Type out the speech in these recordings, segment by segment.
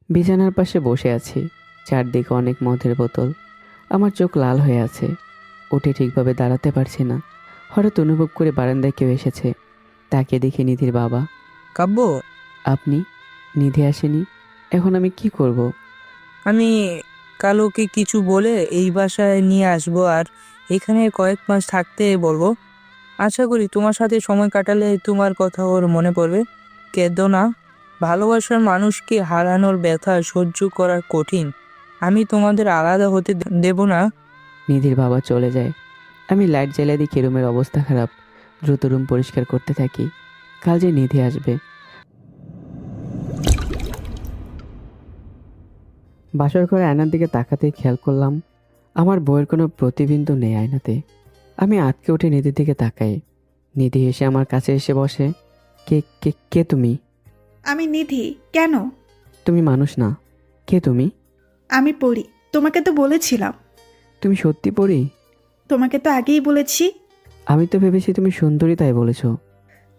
বিছানার পাশে বসে আছি। চারদিকে অনেক মদের বোতল। আমার চোখ লাল হয়ে আছে। উঠে ঠিকভাবে দাঁড়াতে পারছি না। হঠাৎ অনুভব করে বারান্দায় কেউ এসেছে। তাকে দেখে নিধির বাবা। কাব্য, আপনি? নিধি আসেনি। এখন আমি কি করব? আমি কালোকে কিছু বলে এই বাসায় নিয়ে আসবো আর এখানে কয়েক মাস থাকতে বলবো। আশা করি তোমার সাথে সময় কাটালে তোমার কথা ওর মনে পড়বে। কেঁদো না। ভালোবাসার মানুষকে হারানোর ব্যথা সহ্য করা কঠিন। আমি তোমাদের আলাদা হতে দেব না। নিধির বাবা চলে যায়। আমি লাইট জ্বালিয়ে দেখি রুমের অবস্থা খারাপ। দ্রুত রুম পরিষ্কার করতে থাকি। কাল যে নিধি আসবে। বাসর ঘরে আয়নার দিকে তাকাতেই খেয়াল করলাম আমার বইয়ের কোনো প্রতিবিম্ব নেই আয়নাতে। আমি আঁতকে উঠে নিধির দিকে তাকাই। নিধি এসে আমার কাছে এসে বসে। কে কে কে তুমি? আমি নিধি। কেন? তুমি মানুষ না। কে তুমি? আমি পড়ি। তোমাকে তো বলেছিলাম। তুমি সত্যি পড়ি? তোমাকে তো আগেই বলেছি। আমি তো ভেবেছি তুমি সুন্দরী তাই বলেছো।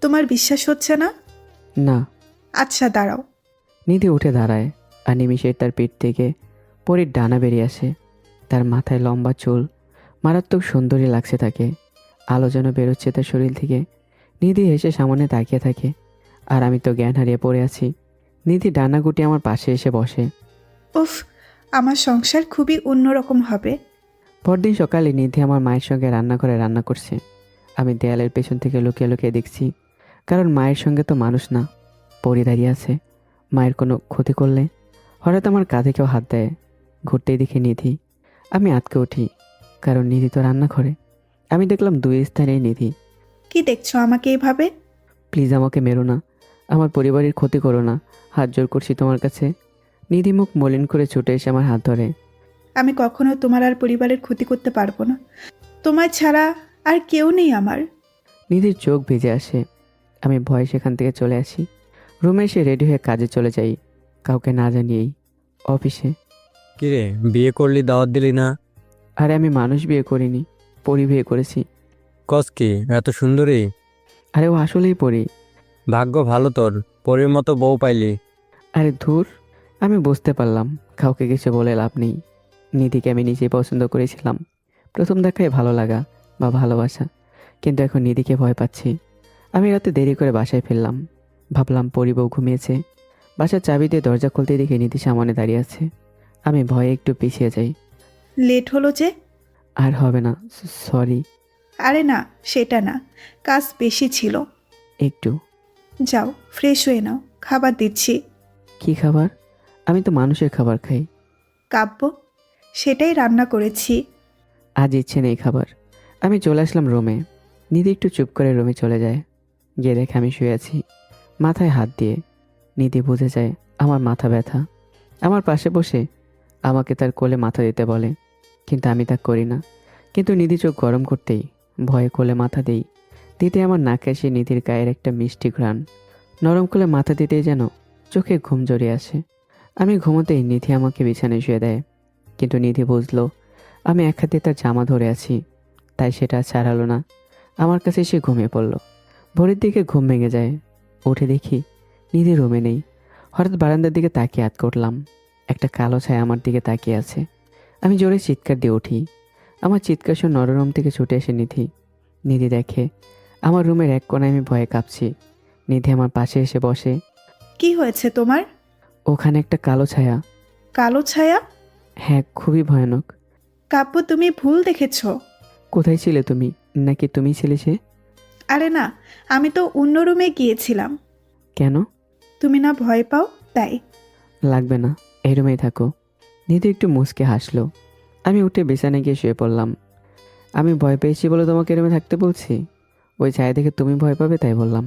তোমার বিশ্বাস হচ্ছে না? না। আচ্ছা দাঁড়াও। নিধি উঠে দাঁড়ায় আর নিমিষে তার পিঠ থেকে পরীর ডানা বেরিয়ে আসে। তার মাথায় লম্বা চুল। মারাত্মক সুন্দরী লাগছে তাকে। আলো যেন বেরোচ্ছে তার শরীর থেকে। নিধি হেসে সামনে তাকিয়ে থাকে। আর আমি তো জ্ঞান হারিয়ে পড়ে আছি। নিধি ডানা গুটি আমার পাশে এসে বসে। উফ, আমার সংসার খুবই অন্যরকম হবে। পরদিন সকালে নিধি আমার মায়ের সঙ্গে রান্নাঘরে রান্না করছে। আমি দেয়ালের পেছন থেকে লুকিয়ে লুকিয়ে দেখছি। কারণ মায়ের সঙ্গে তো মানুষ না, পরি দাঁড়িয়ে আছে। মায়ের কোনো ক্ষতি করলে হঠাৎ আমার কাঁধে কেউ হাত দেয়। ঘুরতেই দেখি নিধি। আমি আঁতকে উঠি, কারণ নিধি তো রান্না করে। আমি দেখলাম দুই স্থানেই নিধি। কি দেখছো আমাকে এভাবে? প্লিজ আমাকে মেরো না। আমার পরিবারের ক্ষতি করো না। হাত জোর করছি তোমার কাছে। নিধি মুখ মলিন করে ছুটে এসে আমার হাত ধরে। আমি কখনো তোমার আর পরিবারের ক্ষতি করতে পারবো না। তোমার ছাড়া আর কেউ নেই আমার। নিধির চোখ ভিজে আসে। আমি ভয়ে সেখান থেকে চলে আসি। রুমে এসে রেডি হয়ে কাজে চলে যাই, কাউকে না জানিয়েই। অফিসে। কিরে, বিয়ে করলি, দাওয়াত দিলি না? আরে আমি মানুষ বিয়ে করিনি, পরি বিয়ে করেছি। কস কি, এত সুন্দরী? আরে ও আসলেই পরি। ভাগ্য ভালো তোর, পরীর মতো বউ পাইলি। আরে ধুর, আমি বুঝতে পারলাম কাউকে কিছু বলে লাভ নেই। নিধিকে আমি নিজেই পছন্দ করেছিলাম। প্রথম দেখায় ভালো লাগা বা ভালোবাসা, কিন্তু এখন নিধিকে ভয় পাচ্ছি। আমি রাতে দেরি করে বাসায় ফিরলাম। ভাবলাম পরি বউ ঘুমিয়েছে। বাসার চাবি দিয়ে দরজা খুলতে দেখে নিধি সামনে দাঁড়িয়ে আছে। আমি ভয়ে একটু পিছিয়ে যাই। লেট হলো যে? আর হবে না, সরি। আরে না, সেটা না, কাজ বেশি ছিল। একটু। যাও, ফ্রেশ হয়ে নাও, খাবার দিচ্ছি। কি খাবার? আমি তো মানুষের খাবার খাই। কাব্য, সেটাই রান্না করেছি। আজ ইচ্ছে নেই খাবার। আমি চলে আসলাম রুমে। নিধি একটু চুপ করে রুমে চলে যায়। গিয়ে দেখে আমি শুয়ে আছি, মাথায় হাত দিয়ে। নিধি বুঝে যায় আমার মাথা ব্যথা। আমার পাশে বসে আমাকে তার কোলে মাথা দিতে বলে, কিন্তু আমি তা করি না। কিন্তু নিধি চোখ গরম করতেই ভয়ে কোলে মাথা দেই। দিতে আমার নাকে এসে নিধির গায়ের একটা মিষ্টি ঘ্রাণ। নরম কোলে মাথা দিতেই যেন চোখে ঘুম জড়িয়ে আসে। আমি ঘুমোতেই নিধি আমাকে বিছানায় শুয়ে দেয়। কিন্তু নিধি বুঝলো আমি এক হাতে তার জামা ধরে আছি, তাই সেটা ছাড়ালো না। আমার কাছে এসে ঘুমিয়ে পড়ল। ভোরের দিকে ঘুম ভেঙে যায়। উঠে দেখি নিধি রুমে নেই। হঠাৎ বারান্দার দিকে তাকিয়ে আত করলাম। একটা কালো ছায়া আমার দিকে তাকিয়ে আছে। আমি জোরে চিৎকার দিয়ে উঠি। আমার চিৎকার শুনে নররুম থেকে ছুটে এসে নিধি। নিধি দেখে আমার রুমের এক কোণায় আমি ভয়ে কাঁপছি। নিধি আমার পাশে এসে বসে। কি হয়েছে তোমার? ওখানে একটা কালো ছায়া। কালো ছায়া? হ্যাঁ, খুবই ভয়ানক। কাব্য, তুমি ভুল দেখেছো। কোথায় ছিলে তুমি? নাকি তুমি ছিলে সে? আরে না, আমি তো অন্য রুমে গিয়েছিলাম। কেন? তুমি না ভয় পাও, তাই। লাগবে না, এই রুমেই থাকো। নিধি একটু মুচকে হাসলো। আমি উঠে বিছানায় গিয়ে শুয়ে পড়লাম। আমি ভয় পেয়েছি বলে তোমাকে রুমে থাকতে বলছি? ওই ছায়া দেখে তুমি ভয় পাবে তাই বললাম।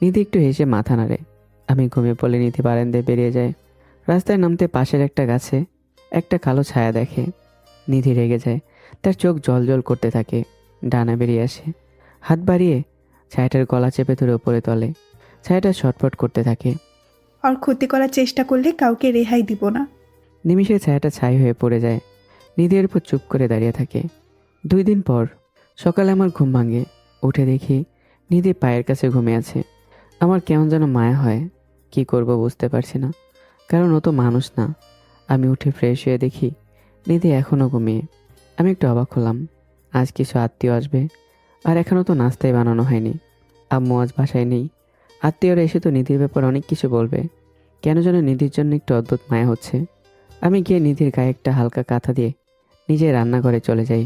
নিধি একটু হেসে মাথা নাড়ে। আমি ঘুমিয়ে পড়লে নিধি বারান্দায় বেরিয়ে যায়। রাস্তায় নামতে পাশের একটা গাছে একটা কালো ছায়া দেখে। নিধি রেগে যায়। তার চোখ জল করতে থাকে। ডানা বেরিয়ে আসে। হাত বাড়িয়ে ছায়াটার গলা চেপে ধরে উপরে তোলে। ছায়াটা ছটফট করতে থাকে। আর ক্ষতি করার চেষ্টা করলে কাউকে রেহাই দিব না। নিমিষে ছায়াটা ছাই হয়ে পড়ে যায়। নিধির উপর চুপ করে দাঁড়িয়ে থাকে। 2 দিন পর সকালে আমার ঘুম ভাঙে। উঠে দেখি নিধি পায়ের কাছে ঘুমিয়ে আছে। আমার কেমন যেন মায়া হয়। কি করব বুঝতে পারছি না। কারণ ও তো মানুষ না। আমি উঠে ফ্রেশ হয়ে দেখি নিধি এখনও ঘুমিয়ে। আমি একটু অবাক হলাম। আজ কিছু আত্মীয় আসবে, আর এখনও তো নাস্তাই বানানো হয়নি। আম্মু আজ বাসায় নেই। আত্মীয়রা এসে তো নিধির ব্যাপারে অনেক কিছু বলবে। কেন যেন নিধির জন্য একটু অদ্ভুত মায়া হচ্ছে। আমি গিয়ে নিধির গায়ে একটা হালকা কাঁথা দিয়ে নিজে রান্নাঘরে চলে যাই।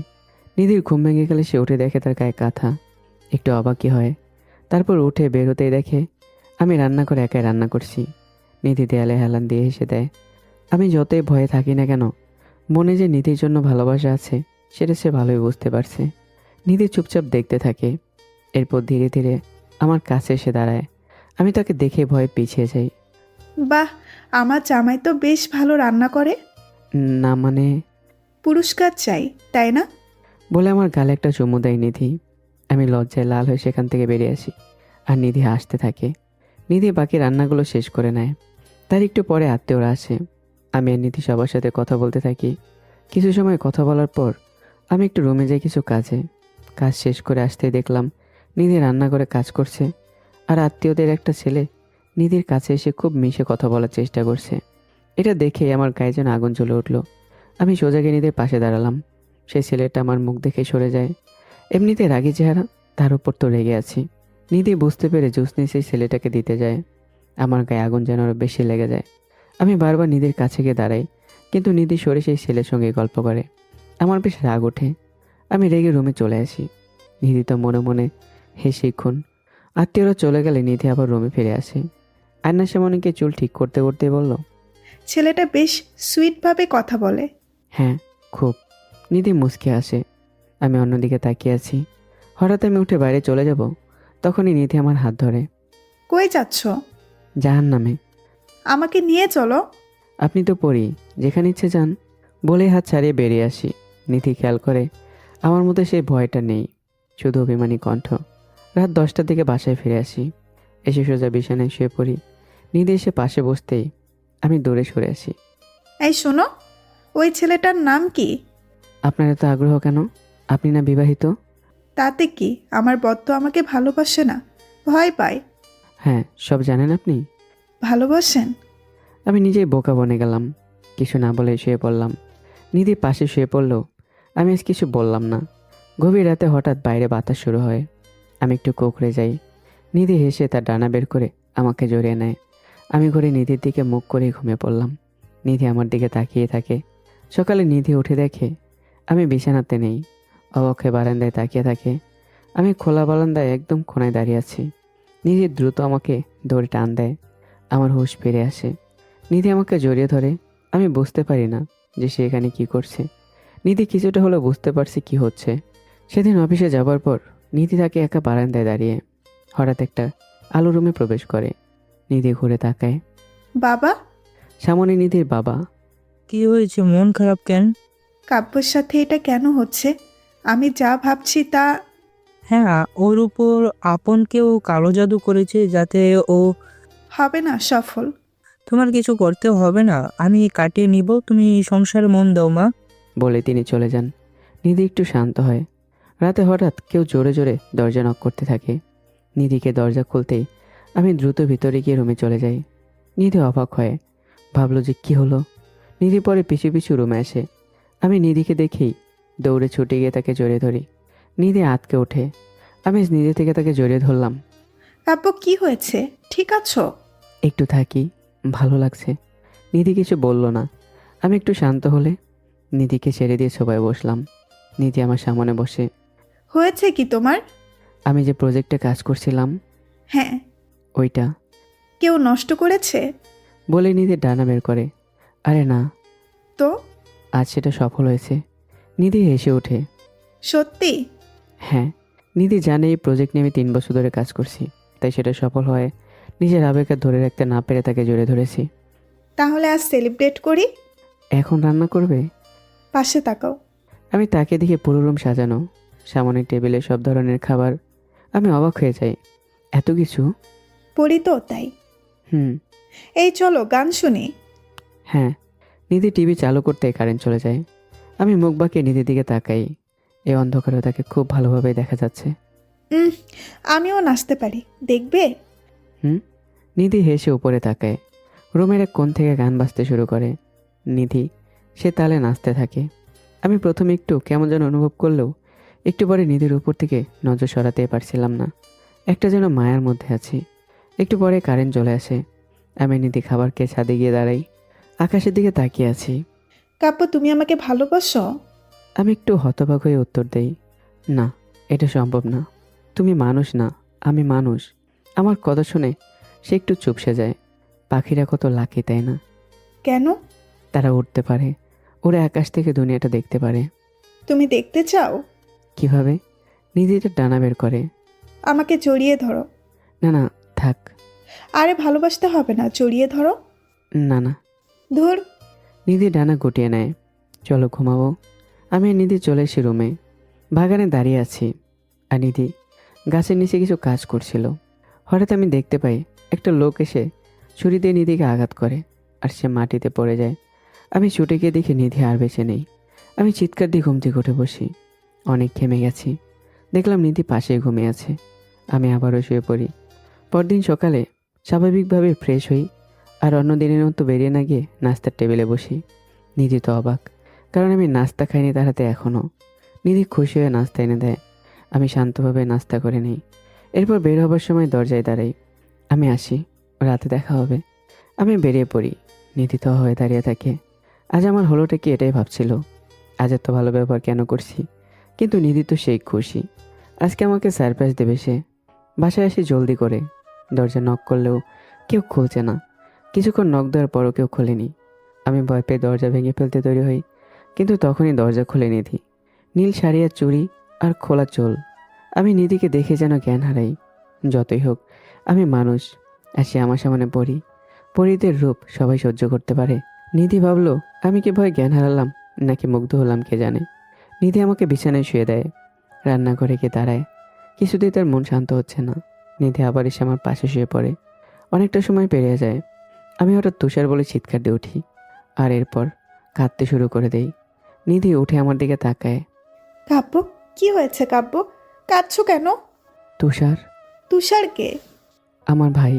নিধির ঘুম ভেঙে গেলে সে উঠে দেখে তার গায়ে কাঁথা। একটু অবাকই হয়। তারপর উঠে বের হতেই দেখে আমি রান্না করে একাই রান্না করছি। নিধি দেয়ালে হেলান দিয়ে হেসে দেয়। আমি যতই ভয়ে থাকি না কেন, মনে যে নিধির জন্য ভালোবাসা আছে সেটা সে ভালোই বুঝতে পারছে। নিধি চুপচাপ দেখতে থাকে। এরপর ধীরে ধীরে আমার কাছে এসে দাঁড়ায়। আমি তাকে দেখে ভয়ে পিছিয়ে যাই। বাহ, আমার জামাই তো বেশ ভালো রান্না করে। না মানে, পুরস্কার চাই, তাই না? বলে আমার গালে একটা চুমু দেয় নিধি। আমি লজ্জায় লাল হয়ে সেখান থেকে বেরিয়ে আসি। আর নিধি হাসতে থাকে। নিধি বাকি রান্নাগুলো শেষ করে নেয়। তার একটু পরে আত্মীয়রা আসে। আমি আর নিধি সবার সাথে কথা বলতে থাকি। কিছু সময় কথা বলার পর আমি একটু রুমে যাই কিছু কাজে। কাজ শেষ করে আসতেই দেখলাম নিধি রান্না করে কাজ করছে। আর আত্মীয়দের একটা ছেলে নিধির কাছে এসে খুব মিশে কথা বলার চেষ্টা করছে। এটা দেখে আমার গায়ে যেন আগুন জ্বলে উঠল। আমি সোজা গিয়ে নিধির পাশে দাঁড়ালাম। সেই ছেলেটা আমার মুখ দেখে সরে যায়। এমনিতে রাগী চেহারা, তার উপর তো রেগে আছি। নিধি বুঝতে পেরে জুস নিয়ে সেই ছেলেটাকে দিতে যায়। আমার গায়ে আগুন যেন আরো বেশি লেগে যায়। আমি বারবার নিধির কাছে গিয়ে দাঁড়াই, কিন্তু নিধি সরে সেই ছেলের সঙ্গে গল্প করে। আমার বেশ রাগ ওঠে। আমি রেগে রুমে চলে আসি। নিধি তো মনে মনে হেসে খুন। আত্মীয়রা চলে গেলে নিধি আবার রুমে ফিরে আসে। আয়না শ্যামনীকে চুল ঠিক করতে করতে বলল, ছেলেটা বেশ সুইটভাবে কথা বলে। হ্যাঁ খুব। নিধি মুচকে আসে। আমি অন্যদিকে তাকিয়ে আছি। হঠাৎ আমি উঠে বাইরে চলে যাব, তখনই নিধি আমার হাত ধরে। কই যাচ্ছ? জাহান্নামে। আমাকে নিয়ে চলো। আপনি তো পড়ি, যেখানে ইচ্ছে যান। বলে হাত ছাড়িয়ে বেরিয়ে আসি। নিধি খেয়াল করে আমার মধ্যে সেই ভয়টা নেই, শুধু অভিমানী কণ্ঠ। রাত 10টার দিকে বাসায় ফিরে আসি। এসে সোজা বিছানায় শুয়ে পড়ি। নিধি এসে পাশে বসতেই আমি দৌড়ে সরে আসি। এই শোনো, ওই ছেলেটার নাম কি? আপনার এত আগ্রহ কেন? আপনি না বিবাহিত? তাতে কি, আমার বর তো আমাকে ভালোবাসে না, ভয় পায়। হ্যাঁ, সব জানেন আপনি। ভালোবাসেন? আমি নিজেই বোকা বনে গেলাম। কিছু না বলে শুয়ে পড়লাম। নিধি পাশে শুয়ে পড়লো। আমি আজ কিছু বললাম না। গভীর রাতে হঠাৎ বাইরে বাতাস শুরু হয়। আমি একটু কোঁকড়ে যাই। নিধি হেসে তার ডানা বের করে আমাকে জড়িয়ে নেয়। আমি ঘরে নিধির দিকে মুখ করে ঘুমিয়ে পড়লাম। নিধি আমার দিকে তাকিয়ে থাকে। সকালে নিধি উঠে দেখে আমি বিছানাতে নেই। অবাক হয়ে বারান্দায় তাকিয়ে থাকে। আমি খোলা বারান্দায় একদম কোনায় দাঁড়িয়ে আছি। নিধি দ্রুত আমাকে ধরে টান দেয়। আমার হুঁশ ফিরে আসে। নিধি আমাকে জড়িয়ে ধরে। আমি বুঝতে পারি না যে সে এখানে কি করছে। নিধি কিছুটা হলেও বুঝতে পারছে কি হচ্ছে। সেদিন অফিসে যাবার পর নিধি থাকে একা বারান্দায় দাঁড়িয়ে। হঠাৎ একটা আলো রুমে প্রবেশ করে। নিধি ঘুরে তাকায়। বাবা? সামনে নিধির বাবা। কি হয়েছে, মন খারাপ কেন? কাব্যর সাথে এটা কেন হচ্ছে? আমি যা ভাবছি তা। হ্যাঁ, ওর উপর আপন কেউ কালো জাদু করেছে যাতে ও। হবে না সফল। তোমার কিছু করতে হবে না, আমি কাটিয়ে নিব, তুমি সংসারে মন দাও মা। বলে তিনি চলে যান। নিধি একটু শান্ত হয়। রাতে হঠাৎ কেউ জোরে জোরে দরজা নক করতে থাকে। নিধিকে দরজা খুলতেই আমি দ্রুত ভিতরে গিয়ে রুমে চলে যাই। নিধি অবাক হয়, ভাবলো যে কি হলো। নিধি পরে পিছু পিছু রুমে আসে। আমি নিধিকে দেখেই দৌড়ে ছুটে গিয়ে তাকে জড়িয়ে ধরি। নিধি আঁতকে ওঠে। আমি নিজে থেকে তাকে জড়িয়ে ধরলাম। কাব্য, কি হয়েছে? ঠিক আছো? একটু থাকি, ভালো লাগছে। নিধি কিছু বলল না। আমি একটু শান্ত হলে নিধিকে ছেড়ে দিয়ে সবাই বসলাম। নিধি আমার সামনে বসে। হয়েছে কি তোমার? আমি যে প্রজেক্টে কাজ করছিলাম হ্যাঁ। ওইটা। কেউ নষ্ট করেছে? বলে নিধি ডানা বের করে। আরে না, তো? আজ সেটা সফল হয়েছে। নিধি হেসে ওঠে। সত্যি? হ্যাঁ। নিধি জানে এই প্রজেক্ট নিয়ে আমি 3 বছর ধরে কাজ করছি, তাই সেটা সফল হয় নিজের আবেগকে ধরে রাখতে না পেরে তাকে জড়িয়ে ধরেছি। তাহলে আজ সেলিব্রেট করি। এখন রান্না করবে? পাশে তাকাও। আমি তাকে দেখে পুরো রুম সাজানো, সামনে টেবিলে সব ধরনের খাবার। আমি অবাক হয়ে যাই, এত কিছু। পড়ি তো তাই। হুম। এই চলো গান শুনি। হ্যাঁ। নিধি টিভি চালু করতে কারেন্ট চলে যায়। আমি মুখ বাঁকিয়ে নিধির দিকে তাকাই। এই অন্ধকারে তাকে খুব ভালোভাবে দেখা যাচ্ছে। আমিও নাচতে পারি, দেখবে? নিধি হেসে উপরে তাকায়। রুমের এক কোণ থেকে গান বাজতে শুরু করে। নিধি সে তালে নাচতে থাকে। আমি প্রথমে একটু কেমন যেন অনুভব করলেও একটু পরে নিধির উপর থেকে নজর সরাতে পারছিলাম না। একটা যেন মায়ার মধ্যে আছি। একটু পরে কারেন্ট চলে আসে। আমি নিধি খাবার খেয়ে ছাদে গিয়ে দাঁড়াই। আকাশের দিকে তাকিয়ে আছি। কাব্য, তুমি আমাকে ভালোবাসো? আমি একটু হতবাক হয়ে উত্তর দেই, না, এটা সম্ভব না। তুমি মানুষ না, আমি মানুষ। আমার কথা শুনে সে একটু চুপসে যায়। পাখিরা কত লাকি, তাই না? কেন? তারা উঠতে পারে, ওরা আকাশ থেকে দুনিয়াটা দেখতে পারে। তুমি দেখতে চাও? কিভাবে? নিজেটা ডানা বের করে। আমাকে জড়িয়ে ধরো। না না, থাক। আরে ভালোবাসতে হবে না, জড়িয়ে ধরো। না না। ধুর। নিধি ডানা গুটিয়ে নেয়। চলো ঘুমাবো। আমি আর নিধি চলে এসে রুমে। বাগানে দাঁড়িয়ে আছি আর নিধি গাছের নিচে কিছু কাজ করছিল। হঠাৎ আমি দেখতে পাই একটা লোক এসে ছুরি দিয়ে নিধিকে আঘাত করে আর সে মাটিতে পড়ে যায়। আমি ছুটে গিয়ে দেখি নিধি আর বেঁচে নেই। আমি চিৎকার দিয়ে ঘুম থেকে উঠে বসি। অনেক ঘেমে গেছি। দেখলাম নিধি পাশেই ঘুমিয়ে আছে। আমি আবারও শুয়ে পড়ি। পরদিন সকালে স্বাভাবিকভাবে ফ্রেশ হই আর অন্য দিনের মতো বেরিয়ে না গিয়ে নাস্তার টেবিলে বসি। নিধি তো অবাক, কারণ আমি নাস্তা খাইনি তার হাতে এখনও। নিধি খুশি হয়ে নাস্তা এনে দেয়। আমি শান্তভাবে নাস্তা করে নিই। এরপর বের হবার সময় দরজায় দাঁড়াই। আমি আসি, রাতে দেখা হবে। আমি বেরিয়ে পড়ি। নিধি তো হয়ে দাঁড়িয়ে থাকে। আজ আমার হলোটা কি এটাই ভাবছিল। আজ এত ভালো ব্যবহার কেন করছি, কিন্তু নিধি তো সেই খুশি। আজকে আমাকে সারপ্রাইজ দেবে সে। বাসায় আসি জলদি করে। দরজা নক করলেও কেউ খুলছে না। কিছুক্ষণ নক দেওয়ার পরও কেউ খোলেনি। আমি ভয় পেয়ে দরজা ভেঙে ফেলতে তৈরি হই, কিন্তু তখনই দরজা খুলে নিধি। নীল শাড়ি আর চুড়ি আর খোলা চোল। আমি নিধিকে দেখে যেন জ্ঞান হারাই। যতই হোক, আমি মানুষ আর সে আমার সামনে পড়ি। পরীদের রূপ সবাই সহ্য করতে পারে। নিধি ভাবলো আমি কি ভয় জ্ঞান হারালাম নাকি মুগ্ধ হলাম কে জানে। নিধি আমাকে বিছানায় শুয়ে দেয়। রান্নাঘরে গিয়ে দাঁড়ায়। কিছুতেই তার মন শান্ত হচ্ছে না। নিধি আবার এসে আমার পাশে শুয়ে পড়ে। অনেকটা সময় পেরিয়ে যায়। আমি হঠাৎ তুষার বলে চিৎকার দিয়ে উঠি আর এরপর কাঁদতে শুরু করে দেই। নিধি উঠে আমার দিকে তাকায়। কাব্য, কি হয়েছে কাব্য? কাঁদছো কেন? তুষার? তুষারকে? আমার ভাই।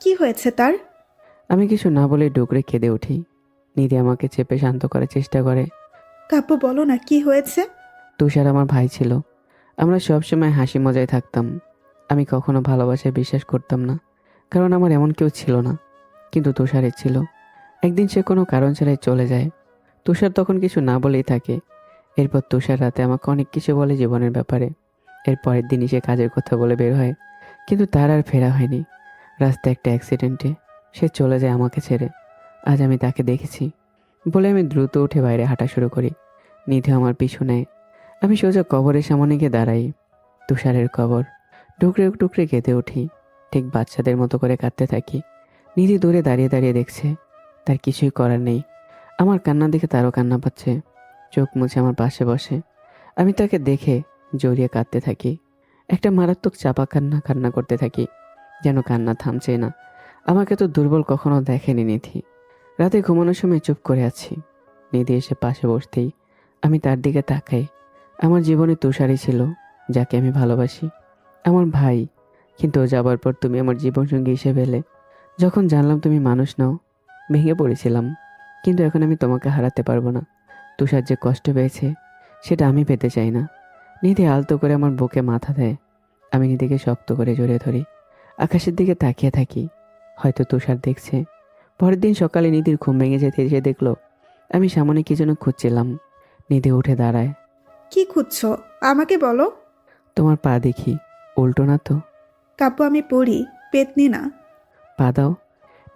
কি হয়েছে তার? আমি কিছু না বলে ডুকরে কেঁদে উঠি। নিধি আমাকে চেপে শান্ত করার চেষ্টা করে। কাব্য, বলো না কি হয়েছে? তুষার আমার ভাই ছিল। আমরা সবসময় হাসি মজায় থাকতাম। আমি কখনো ভালোবাসায় বিশ্বাস করতাম না, কারণ আমার এমন কেউ ছিল না। কিন্তু তুষারের ছিল। একদিন সে কোনো কারণ ছাড়াই চলে যায়। তুষার তখন কিছু না বলেই থাকে। এরপর তুষার রাতে আমাকে অনেক কিছু বলে জীবনের ব্যাপারে। এর পরের দিনই সে কাজের কথা বলে বের হয়, কিন্তু তার আর ফেরা হয়নি। রাস্তায় একটা অ্যাক্সিডেন্টে সে চলে যায় আমাকে ছেড়ে। আজ আমি তাকে দেখেছি বলে আমি দ্রুত উঠে বাইরে হাঁটা শুরু করি। নিধি আমার পিছু নেয়। আমি সোজা কবরের সামনে গিয়ে দাঁড়াই। তুষারের কবর। টুকরে টুকরে কেঁদে উঠি। ঠিক বাচ্চাদের মতো করে কাঁদতে থাকি। নিধি দূরে দাঁড়িয়ে দাঁড়িয়ে দেখছে। তার কিছুই করার নেই। আমার কান্না দেখে তারও কান্না পাচ্ছে। চোখ মুছে আমার পাশে বসে। আমি তাকে দেখে জড়িয়ে কাঁদতে থাকি। একটা মারাত্মক চাপা কান্না কান্না করতে থাকি, যেন কান্না থামছে না। আমাকে তো দুর্বল কখনো দেখেনি নিধি। রাতে ঘুমানোর সময় চুপ করে আছি। নিধি এসে পাশে বসতেই আমি তার দিকে তাকাই। আমার জীবনে তুষারই ছিল, যাকে আমি ভালোবাসি, আমার ভাই। কিন্তু ও যাবার পর তুমি আমার জীবনসঙ্গী হিসেবে এলে। যখন জানলাম তুমি মানুষ নাও, ভেঙে পড়েছিলাম। কিন্তু এখন আমি তোমাকে হারাতে পারবো না। তুষার যে কষ্ট পেয়েছে সেটা আমি পেতে চাই না। নিধি আলতো করে আমার বুকে মাথা দেয়। আমি নিধিকে শক্ত করে জড়িয়ে ধরি। আকাশের দিকে তাকিয়ে থাকি, হয়তো তুষার দেখছে। পরের দিন সকালে নিধির ঘুম ভেঙে যেতে এসে দেখলো আমি সামনে কি যেন খুঁজছিলাম। নিধি উঠে দাঁড়ায়। কি খুঁজছো? আমাকে বলো। তোমার পা দেখি, উল্টো না তো? কাব্য, আমি পড়ি, পেতনি না। পা দাও।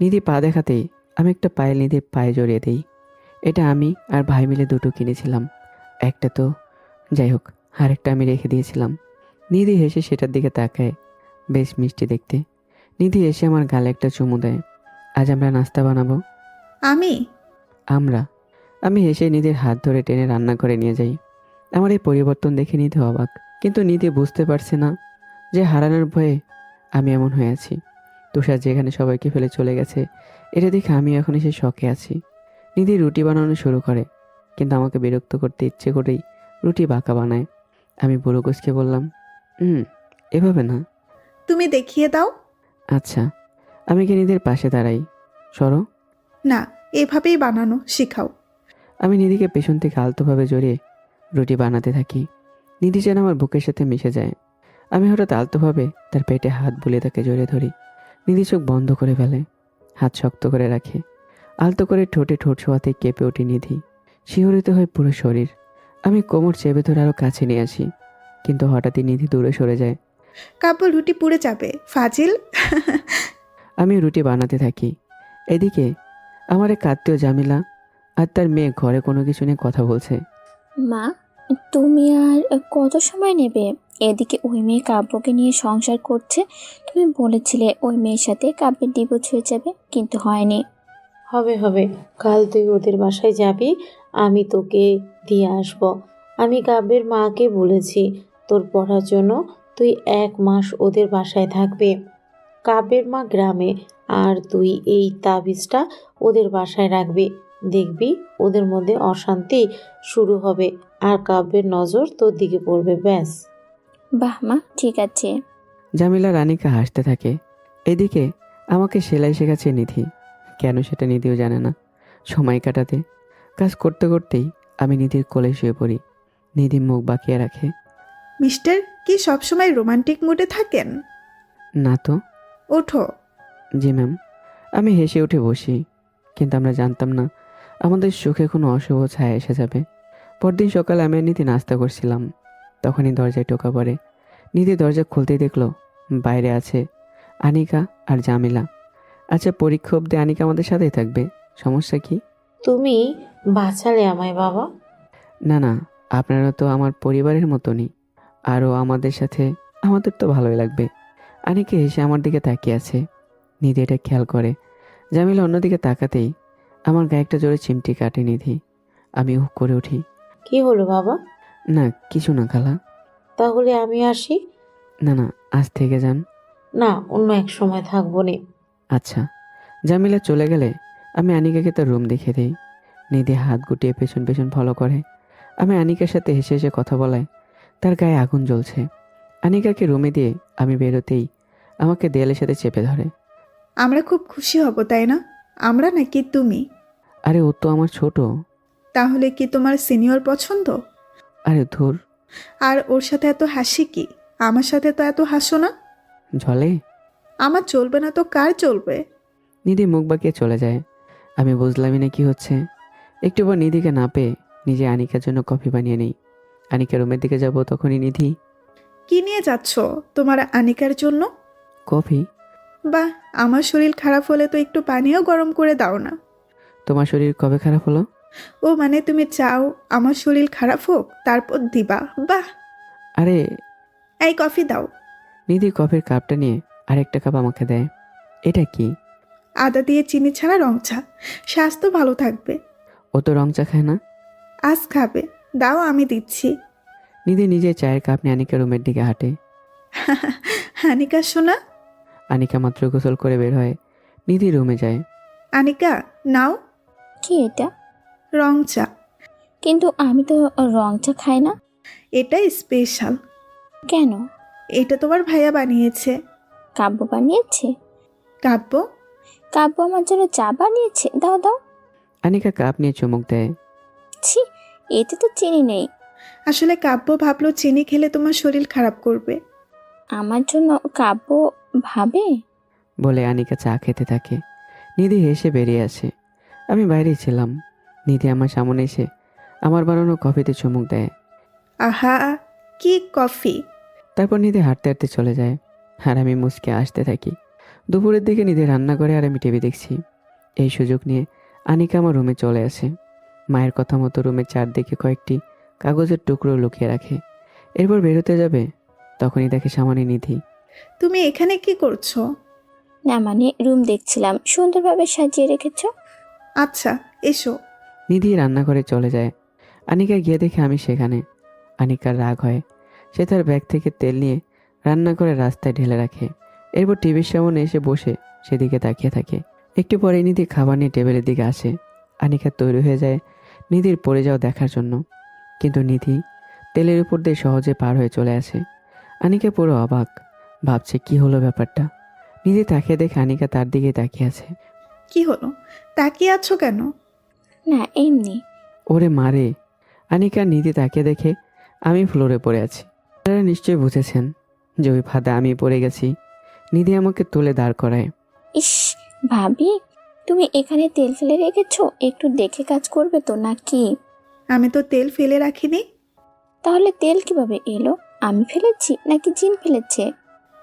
নিধি পা দেখাতেই আমি একটা পায়েল নিধির পায়ে জড়িয়ে দিই। এটা আমি আর ভাই মিলে দুটো কিনেছিলাম। একটা তো, যাই হোক, আরেকটা আমি রেখে দিয়েছিলাম। নিধি হেসে সেটার দিকে তাকায়। বেশ মিষ্টি দেখতে। নিধি এসে আমার গালে একটা চুমু দেয়। আজ আমরা নাস্তা বানাবো। আমি? আমরা? আমি হেসে নিধির হাত ধরে টেনে রান্নাঘরে নিয়ে যাই। আমার এই পরিবর্তন দেখে নিধি অবাক, কিন্তু নিধি বুঝতে পারছে না যে হারানোর ভয়ে আমি এমন হয়ে আছি। তুষার যেখানে সবাইকে ফেলে চলে গেছে, এটা দেখে আমি এখন এসে শখে আছি। নিধি রুটি বানানো শুরু করে, কিন্তু আমাকে বিরক্ত করতে ইচ্ছে করেই রুটি বাঁকা বানায়। আমি বুড়ো গোছকে বললাম, এভাবে না। তুমি দেখিয়ে দাও। আচ্ছা। আমি কি নিধির পাশে দাঁড়াই। সরো। না, এভাবেই বানানো শিখাও। আমি নিধিকে পেছন থেকে আলতোভাবে জড়িয়ে রুটি বানাতে থাকি। নিধি যেন আমার বুকের সাথে মিশে যায়। আমি হঠাৎ আলতোভাবে তার পেটে হাত বুলিয়ে তাকে জড়িয়ে ধরি। নিধি চোখ বন্ধ করে ফেলে, হাত শক্ত করে রাখে। আলতো করে ঠোঁটে ঠোঁট ছোঁয়াতে কেঁপে ওঠে নিধি। শিহরিত হয় পুরো শরীর। আমি কোমর চেপে ধরে আরও কাছে নিয়ে আসি, কিন্তু হঠাৎই নিধি দূরে সরে যায়। কাব্য রুটি পুড়ে যাবে ফাজিল। আমি রুটি বানাতে থাকি। এদিকে আমার এক আত্মীয় জামিলা আর তার মেয়ে ঘরে কোনো কিছু নিয়ে কথা বলছে। মা, তুমি আর কত সময় নেবে? এদিকে ওই মেয়ে কাব্যকে নিয়ে সংসার করছে। তুমি বলেছিলে ওই মেয়ের সাথে কাব্যের ডিভোর্স হয়ে যাবে, কিন্তু হয়নি। হবে হবে, কাল তুই ওদের বাসায় যাবি, আমি তোকে দিয়ে আসব। আমি কাব্যের মাকে বলেছি তোর পড়ার জন্য তুই 1 মাস ওদের বাসায় থাকবে। কাব্যের মা গ্রামে, আর তুই এই তাবিজটা ওদের বাসায় রাখবি। দেখবি ওদের মধ্যে অশান্তি শুরু হবে আর কাব্যের নজর তোর দিকে পড়বে, ব্যাস। বাহ মা, ঠিক আছে। জামিলা রানীকে হাসতে থাকে। এদিকে আমাকে সেলাই শেখাচ্ছে নিধি। কেন সেটা নিধিও জানে না। সময় কাটাতে কাজ করতে করতেই আমি নিধির কোলে শুয়ে পড়ি। নিধি মুখ বাঁকিয়ে রাখে। মিস্টার কি সবসময় রোমান্টিক মুডে থাকেন? না তো। ওঠো। জি ম্যাম। আমি হেসে উঠে বসি, কিন্তু আমরা জানতাম না আমাদের সুখে কোনো অশুভ ছায়া এসে যাবে। পরদিন সকালে আমি আর নিধি নাস্তা করছিলাম, তখনই দরজায় টোকা পড়ে। নিধি দরজা খুলতেই দেখলো বাইরে আছে আনিকা আর জামিলা। আচ্ছা, পরীক্ষা অবধি আনিকা আমাদের সাথেই থাকবে, সমস্যা কি? তুমি বাঁচালে আমায় বাবা। না না, আপনারা তো আমার পরিবারের মতনই, আরও আমাদের সাথে আমাদের তো ভালোই লাগবে। আনিকা এসে আমার দিকে তাকিয়ে আছে। নিধি এটা খেয়াল করে। জামিলা অন্যদিকে তাকাতেই আমার গায়ে একটা জোরে চিমটি কাটে নিধি। আমি উহ করে উঠি। কি হলো বাবা? না কিছু না খালা। তাহলে আমি আসি? না না, আজ থেকে যান। না, অন্য এক সময় থাকবো নে। আচ্ছা। জামিলা চলে গেলে আমি আনিকাকে তার রুম দেখিয়ে দিই। নিধি হাত গুটিয়ে পেছন পেছন ফলো করে। আমি আনিকার সাথে হেসে হেসে কথা বলায় তার গায়ে আগুন জ্বলছে। আনিকাকে রুমে দিয়ে আমি বেরোতেই আমাকে দেয়ালের সাথে চেপে ধরে। আমরা খুব খুশি হব, তাই না? আমরা নাকি তুমি? আরে ও তো আমার ছোট। তাহলে কি তোমার সিনিয়র পছন্দ? আরে ধুর। আর ওর সাথে এত হাসি কি? আমার সাথে তো এত হাসো না। ঝলে। আমার চলবে না তো কার চলবে? নিধি মুখ বাঁকিয়ে চলে যায়। আমি বুঝলামই না কি হচ্ছে। একটু পর নিধিকে না পেয়ে নিজে আনিকার জন্য কফি বানিয়ে নেই। আনিকা রুমের দিকে যাব, তখনই নিধি। কি নিয়ে যাচ্ছ তোমার আনিকার জন্য? কফি? বাহ, আমার শরীর খারাপ হলে তো একটু পানিও গরম করে দাও না। তোমার শরীর কবে খারাপ হলো? ও মানে তুমি চাও আমার শরীর খারাপ হোক তারপর দিবা? বাহ। আরে। এই কফি দাও। নিধি কফির কাপটা নিয়ে আরেকটা কাপ আমাকে দেয়। এটা কি? আদা দিয়ে চিনি ছাড়া রং চা, স্বাস্থ্য ভালো থাকবে। ও তো রং চা খায় না। আজ খাবে, দাও আমি দিচ্ছি। নিধি নিজে চায়ের কাপ নিয়ে আনিকা রুমের দিকে হাঁটে। আনিকা শোনা। আনিকা মাত্র গোসল করে বের হয়। নিধি রুমে যায়। আনিকা নাও কি এটা? রং চা। কিন্তু আমি তো রং চা খাই না। এটা স্পেশাল। কেন? এটা তোমার ভাইয়া বানিয়েছে। কাব্য বানিয়েছে? কাব্য? কাব্য আমার জন্য চা বানিয়েছে? দাও দাও। আনিকা কাপ নিয়ে চুমুক দেয়। ছি, এতে তো চিনি নেই। আসলে কাব্য ভাবলো চিনি খেলে তোমার শরীর খারাপ করবে। আমার জন্য কাব্য ভাবে? বলে আনিকা চা খেতে থাকে। নিধি হেসে বেরিয়ে আসে। আমি বাইরেই ছিলাম। নিধি আমার সামনে এসে আমার বানানো কফিতে চুমুক দেয়। আহা, কি কফি! তারপর নিধি হাঁটতে হাঁটতে চলে যায়, আর আমি মুচকে আসতে থাকি। দুপুরের দিকে নিধি রান্না করে আর আমি টিভি দেখছি। এই সুযোগ নিয়ে আনিকা আমার রুমে চলে আসে। মায়ের কথা মতো রুমের চারদিকে কয়েকটি কাগজের টুকরো লুকিয়ে রাখে। এরপর বেরোতে যাবে, তখনই দেখে সামনে নিধি। তুমি এখানে কি করছো? না মানে রুম দেখছিলাম, সুন্দরভাবে সাজিয়ে রেখেছ। আচ্ছা, এসো। নিধি রান্নাঘরে চলে যায়। আনিকা গিয়ে দেখে আমি সেখানে। আনিকার রাগ হয়। সে তার ব্যাগ থেকে তেল নিয়ে রান্না করে রাস্তায় ঢেলে রাখে। এরপর টিভির সামনে এসে বসে সেদিকে তাকিয়ে থাকে। একটু পরে নিধি খাবার নিয়ে টেবিলের দিকে আসে। আনিকা তৈরি হয়ে যায় নিধির পড়ে যাওয়া দেখার জন্য, কিন্তু নিধি তেলের উপর দিয়ে সহজে পার হয়ে চলে আসে। আনিকা পুরো অবাক, ভাবছে কি হলো ব্যাপারটা। নিধি তাকিয়ে দেখে আনিকা তার দিকে তাকিয়ে আছে। কি হলো, তাকিয়ে আছো কেন? না এমনি। ওরে মারে। আনিকা নিধি তাকিয়ে দেখে আমি ফ্লোরে পড়ে আছি। আপনারা নিশ্চয়ই বুঝেছেন যে ওই ফাঁদে আমি পড়ে গেছি। নিধি আমাকে তুলে দাঁড় করায়। ইস ভাবি, তুমি এখানে তেল ফেলে রেখেছো, একটু দেখে কাজ করবে তো নাকি? আমি তো তেল ফেলে রাখিনি। তাহলে তেল কিভাবে এলো? আমি ফেলেছি নাকি জিন ফেলেছে?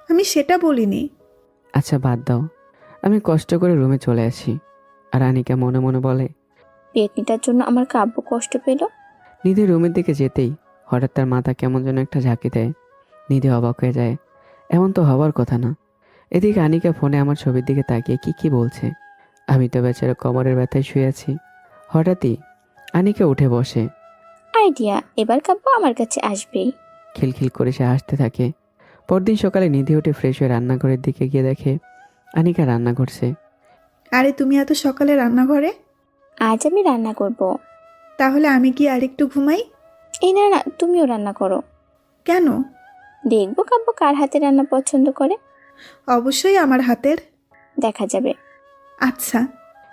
আমি সেটা বলিনি। আচ্ছা বাদ দাও। আমি কষ্ট করে রুমে চলে আসি। আর আনিকা মনে মনে বলে, পেটনিটার জন্য আমার কাব্য কষ্ট পেল। নিধি রুমের দিকে যেতেই হঠাৎ তার মাথা কেমন যেন একটা ঝাঁকি দেয়। নিধি অবাক হয়ে যায়। এমন তো হওয়ার কথা না। এদিকে আনিকা ফোনে আমার ছবির দিকে তাকিয়ে কি বলছে। আমি তো বেচারা কোমরের ব্যথায় শুয়ে আছি। হঠাৎই আনিকা উঠে বসে। আইডিয়া, এবার কাব্য আমার কাছে আসবেই। খিলখিল করে সে হাসতে থাকে। পরদিন সকালে নিধি উঠে ফ্রেশ হয়ে রান্নাঘরের দিকে গিয়ে দেখে আনিকা রান্না করছে। আরে তুমি এত সকালে রান্নাঘরে? আজ আমি রান্না করব। তাহলে আমি কি আরেকটু ঘুমাই? এই না না, তুমিও রান্না করো। কেন? দেখবো কাব্য কার হাতে রান্না পছন্দ করে। অবশ্যই আমার হাতের। দেখা যাবে। আচ্ছা।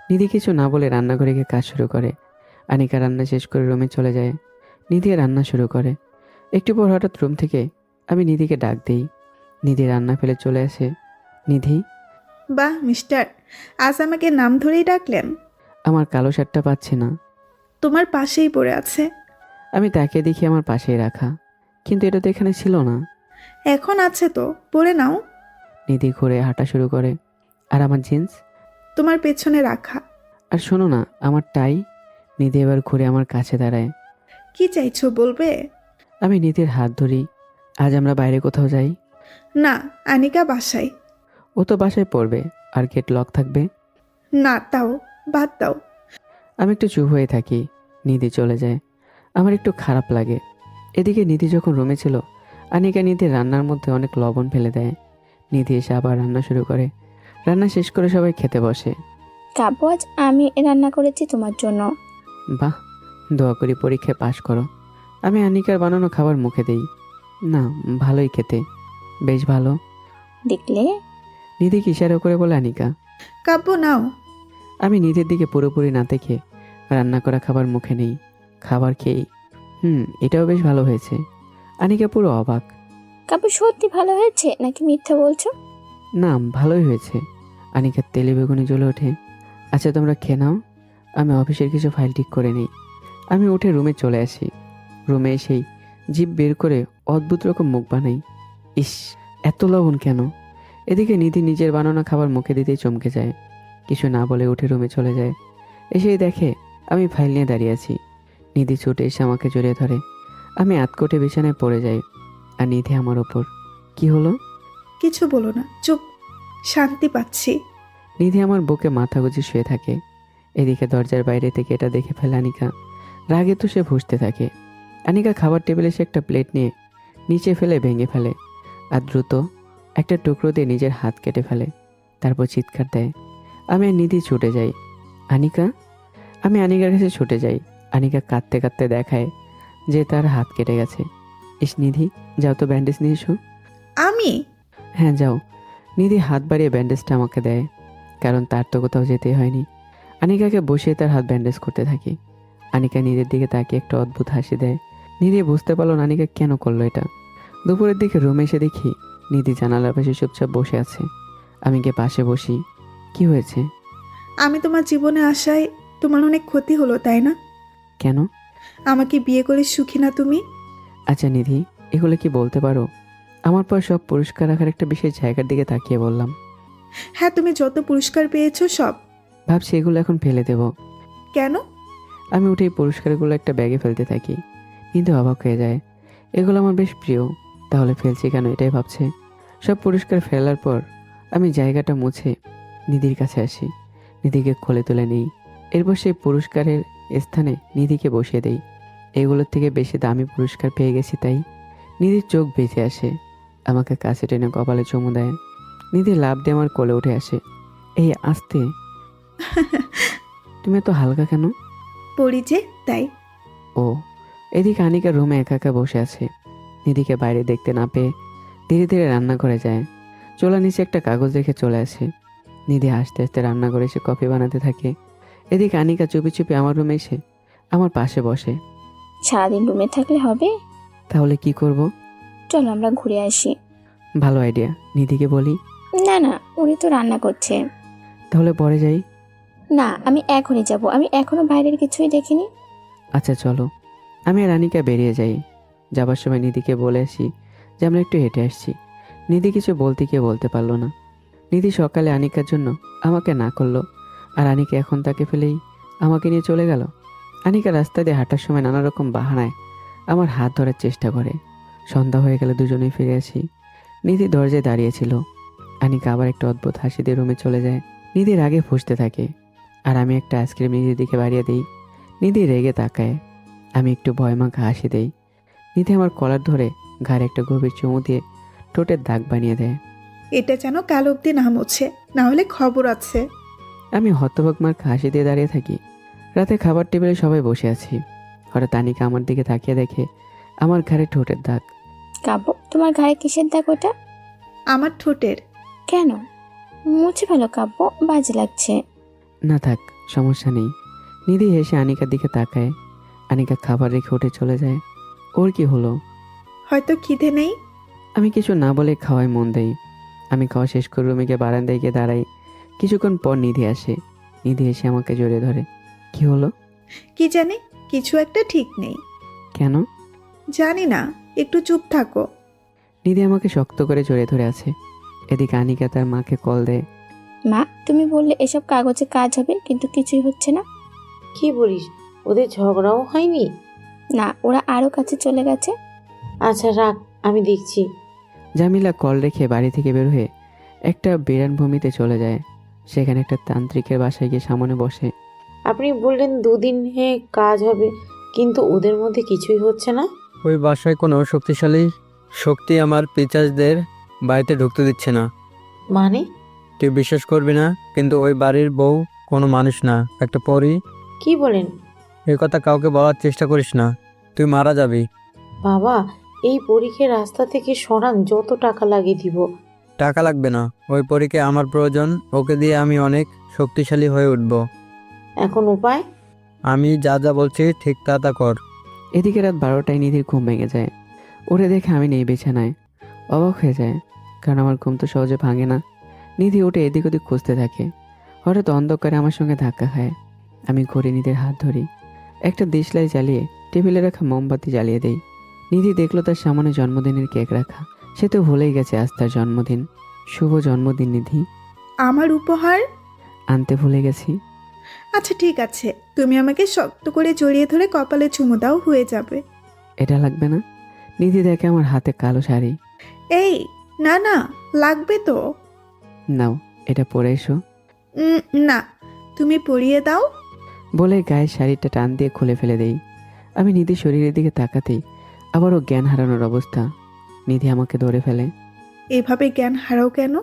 নিধি কিছু না বলে রান্নাঘরে গিয়ে কাজ শুরু করে। আনিকা রান্না শেষ করে রুমে চলে যায়। নিধি রান্না শুরু করে। একটু পর হঠাৎ রুম থেকে আমি নিধিকে ডাক দিই। নিধি রান্না ফেলে চলে আসে। নিধি। বাহ মিস্টার, আজ আমাকে নাম ধরেই ডাকলেন। আমার কালো শার্টটা পাচ্ছি না। তোমার পাশেই পড়ে আছে। আমি তাকে দেখি আমার পাশেই রাখা, কিন্তু এটা তো এখানে ছিল না। এখন আছে তো, পরে নাও। নিধি ঘুরে হাঁটা শুরু করে। আর আমার জিন্স? তোমার পেছনে রাখা। আর শোনো না, আমার টাই। নিধি এবার ঘুরে আমার কাছে দাঁড়ায়। কি চাইছো বলবে? আমি নিধির হাত ধরি। আজ আমরা বাইরে কোথাও যাই। না, আনিকা বাসায়। ও তো বাসায় পড়বে, আর গেট লক থাকবে। না, তাও বাদ দাও। আমি একটু চুপ হয়ে থাকি। নিধি চলে যায়। আমার একটু খারাপ লাগে। এদিকে নিধি যখন রুমে ছিল, আনিকা নিধির রান্নার মধ্যে অনেক লবণ ফেলে দেয়। নিধি এসে আবার রান্না শুরু করে। রান্না শেষ করে সবাই খেতে বসে। কাব্য, আজ আমি রান্না করেছি তোমার জন্য। বাহ, দোয়া করি পরীক্ষায় পাশ করো। আমি আনিকার বানানো খাবার মুখে দেই। না, ভালোই খেতে, বেশ ভালো। দেখলে? নিধিকে ইশারা করে বলে আনিকা। কাব্য নাও। আমি নিধির দিকে পুরোপুরি না দেখে রান্না করা খাবার মুখে নেই। খাবার খেয়েই এটাও বেশ ভালো হয়েছে। আনিকা পুরো অবাক। কাব্য, সত্যি ভালো হয়েছে নাকি মিথ্যা বলছো? না, ভালোই হয়েছে। আনিকার তেলে বেগুনি জ্বলে ওঠে। আচ্ছা তোমরা খেয়ে নাও, আমি অফিসের কিছু ফাইল ঠিক করে নিই। আমি উঠে রুমে চলে আসি। রুমে এসেই জিভ বের করে অদ্ভুত রকম মুখ বানাই। ইস, এত লবণ কেন? এদিকে নিধি নিজের বানানো খাবার মুখে দিতেই চমকে যায়। কিছু না বলে উঠে রুমে চলে যায়। এসেই দেখে আমি ফাইল নিয়ে দাঁড়িয়ে আছি। নিধি ছুটে এসে আমাকে জড়িয়ে ধরে। আমি আতকোটে বিছানায় পড়ে যাই। আর নিধি আমার ওপর। কি হলো? কিছু বলো না, চুপ। শান্তি পাচ্ছি। নিধি আমার বুকে মাথা গুঁজে শুয়ে থাকে। এদিকে দরজার বাইরে থেকে এটা দেখে ফেলে আনিকা। রাগে তো সে ফুঁসতে থাকে। আনিকা খাবার টেবিলে এসে একটা প্লেট নিয়ে নিচে ফেলে ভেঙে ফেলে। আর দ্রুত একটা টুকরো দিয়ে নিজের হাত কেটে ফেলে। তারপর চিৎকার দেয়। আমি আর নিধি ছুটে যাই। আনিকা। আমি আনিকার কাছে ছুটে যাই। আনিকা কাঁদতে কাঁদতে দেখায় যে তার হাত কেটে গেছে। ইস নিধি, যাও তো ব্যান্ডেজ নিয়ে এসো। আমি? হ্যাঁ যাও। নিধি হাত বাড়িয়ে ব্যান্ডেজটা আমাকে দেয়, কারণ তার তো কোথাও যেতে হয়নি। আনিকাকে বসিয়ে তার হাত ব্যান্ডেজ করতে থাকি। আনিকা নিধির দিকে তাকিয়ে একটা অদ্ভুত হাসি দেয়। নিধি বুঝতে পারলো না আনিকা কেন করলো এটা। দুপুরের দিকে রুমে এসে দেখি নিধি জানালার পাশে চুপচাপ বসে আছে। আমি গিয়ে পাশে বসি। কি হয়েছে? আমি তোমার জীবনে আসায় তোমার অনেক ক্ষতি হলো, তাই না? কেন? আমাকে বিয়ে করে সুখী না তুমি? আচ্ছা নিধি, এগুলো কি বলতে পারো? আমার পর সব পুরস্কার রাখার একটা বিশেষ জায়গার দিকে তাকিয়ে বললাম। হ্যাঁ, তুমি যত পুরস্কার পেয়েছো সব। ভাবছি এগুলো এখন ফেলে দেব। কেন? আমি উঠে এই পুরস্কারগুলো একটা ব্যাগে ফেলতে থাকি। কিন্তু অবাক হয়ে যায়, এগুলো আমার বেশ প্রিয়, তাহলে ফেলছি কেন এটাই ভাবছে। সব পুরস্কার ফেলার পর আমি জায়গাটা মুছে নিধির কাছে আসি। নিধিকে কোলে তুলে নিই। এরপর সেই পুরস্কারের স্থানে নিধিকে বসিয়ে দেই। এগুলোর থেকে বেশি দামি পুরস্কার পেয়ে গেছি তাই। নিধির চোখ বেঁচে আসে। আমাকে কাছে টেনে কপালে চুমু দেয়। নিধি লাফ দিয়ে আমার কোলে উঠে আসে। এই আস্তে, তুমি এত হালকা কেন? পড়ি যে তাই। ও। এদিকে আনিকা রুমে একা একা বসে আছে। নিধিকে বাইরে দেখতে না পেয়ে ধীরে ধীরে রান্না করে যায়। চোলা নিচে একটা কাগজ রেখে চলে আসে। নিধি আস্তে আস্তে রান্না করে এসে কফি বানাতে থাকে। এদিকে আনিকা চুপি চুপি আমার রুমে এসে আমার পাশে বসে। সারাদিন রুমে থাকলে হবে? তাহলে কি করব? চলো আমরা ঘুরে আসি। ভালো আইডিয়া, নিধিকে বলি। না না, উনি তো রান্না করছে। তাহলে পরে যাই। না, আমি এখনই যাব, আমি এখনো বাইরের কিছুই দেখিনি। আচ্ছা চলো। আমি আর আনিকা বেরিয়ে যাই। যাবার সময় নিধিকে বলে আসি যে আমরা একটু হেঁটে আসছি। নিধি কিছু বলতে গিয়ে বলতে পারলো না। নিধি সকালে আনিকার জন্য আমাকে না করলো, আর আনিকা এখন তাকে ফেলেই আমাকে নিয়ে চলে গেল। আনিকা রাস্তা দিয়ে হাঁটার সময় নানা রকম বাহানায় আমার হাত ধরার চেষ্টা করে। সন্ধ্যা হয়ে গেলে দুজনেই ফিরে আসি। নিধি দরজায় দাঁড়িয়েছিল। আনিকা আবার একটা অদ্ভুত হাসি দিয়ে রুমে চলে যায়। নিধির আগে ফুঁসতে থাকে, আর আমি একটা আইসক্রিম নিধির দিকে বাড়িয়ে দিই। নিধি রেগে তাকায়। আমি একটু ভয়মাখা হাসি দেই। নিধি আমার কলার ধরে ঘাড়ে একটা গভীর চুমু দিয়ে ঠোঁটের দাগ বানিয়ে দেয়। এটা যেন কাল অব্দি না মোছে, না হলে খবর আছে। আমি হতবাক মার্কা হাসি দিয়ে দাঁড়িয়ে থাকি। রাতে খাবার টেবিলে সবাই বসে আছি। হঠাৎ আনিকা আমার দিকে তাকিয়ে দেখে আমার ঘাড়ে ঠোঁটের দাগ। কাব্য, তোমার ঘাড়ে কিসের দাগ ওটা? আমার ঠোঁটের। কেন? মুছে ভালো কাব্য, বাজে লাগছে। না থাক, সমস্যা নেই। নিধি হেসে আনিকার দিকে তাকায়। আনিকা খাবার রেখে উঠে চলে যায়। ওর কি হলো? হয়তো খিদে নেই। আমি কিছু না বলে খাওয়ায় মন দেই। আমি খাওয়া শেষ করে রুমে গিয়ে বারান্দায় গিয়ে দাঁড়াই। কিছুক্ষণ পর নিধি আসে। নিধি এসে আমাকে জড়িয়ে ধরে। কি হলো? কি জানি, কিছু একটা ঠিক নেই। কেন? জানি না, একটু চুপ থাকো। নিধি আমাকে শক্ত করে জড়িয়ে ধরে আছে। এদিকে আনিকা তার মাকে কল দেয়। মা, তুমি বললে এসব কাগজে কাজ হবে, কিন্তু কিছুই হচ্ছে না। কি বলিস? ওদের ঝগড়াও হয়নি? না, ওরা আরো কাছে চলে গেছে। আচ্ছা রাখ, আমি দেখছি। জামিলা কল রেখে বাড়ি থেকে বের হয়ে একটা বিরানভূমিতে চলে যায়। সেখানে একটা তান্ত্রিকের বাসায় গিয়ে সামনে বসে। আপনি বললেন 2 দিনে কাজ হবে, কিন্তু ওদের মধ্যে কিছুই হচ্ছে না। ওই বাসায় কোনো শক্তিশালী শক্তি আমার পিচাজদের বাড়িতে ঢুকতে দিচ্ছে না। মানে? তুই বিশ্বাস করবি না, কিন্তু ওই বাড়ির বউ কোনো মানুষ না, একটা পরী। কি বলেন? এই কথা কাউকে বলার চেষ্টা করিস না, তুই মারা যাবি। বাবা, এই পরীক্ষার রাস্তা থেকে সরান, যত টাকা লাগে দিব। টাকা লাগবে না, ওই পরীকে আমার প্রয়োজন। ওকে দিয়ে আমি অনেক শক্তিশালী হয়ে উঠব। এখন উপায়? আমি যা যা বলছি ঠিক তা তা কর। এদিকে রাত 12টায় নিধির ঘুম ভেঙে যায়। ওরে দেখে আমি নেই বিছানায়। অবাক হয়ে যায়, কারণ আমার ঘুম তো সহজে ভাঙে না। নিধি উঠে এদিক ওদিক খুঁজতে থাকে। হঠাৎ অন্ধকারে আমার সঙ্গে ধাক্কা খায়। আমি ঘুরে নিধির হাত ধরি। একটা দেশলাই জ্বালিয়ে টেবিলে রাখা মোমবাতি জ্বালিয়ে দেই। নিধি দেখলো তার সামনে জন্মদিনের কেক রাখা। সে তো ভুলেই গেছে আজ তার জন্মদিন। শুভ জন্মদিন নিধি। আমার উপহার? আনতে ভুলে গেছি। আচ্ছা ঠিক আছে, তুমি আমাকে শক্ত করে জড়িয়ে ধরে কপালে চুমু দাও, হয়ে যাবে। এটা লাগবে না। নিধি দেখে আমার হাতে কালো শাড়ি। এই, না না, লাগবে তো। নাও, এটা পরে এসো। না, তুমি পরিয়ে দাও। বলে গায়ের শাড়িটা টান দিয়ে খুলে ফেলে দেই। আমি নিধির শরীরের দিকে তাকাতেই আবারও জ্ঞান হারানোর অবস্থা। নিধি আমাকে ধরে ফেলে। এভাবে জ্ঞান হারাও কেন?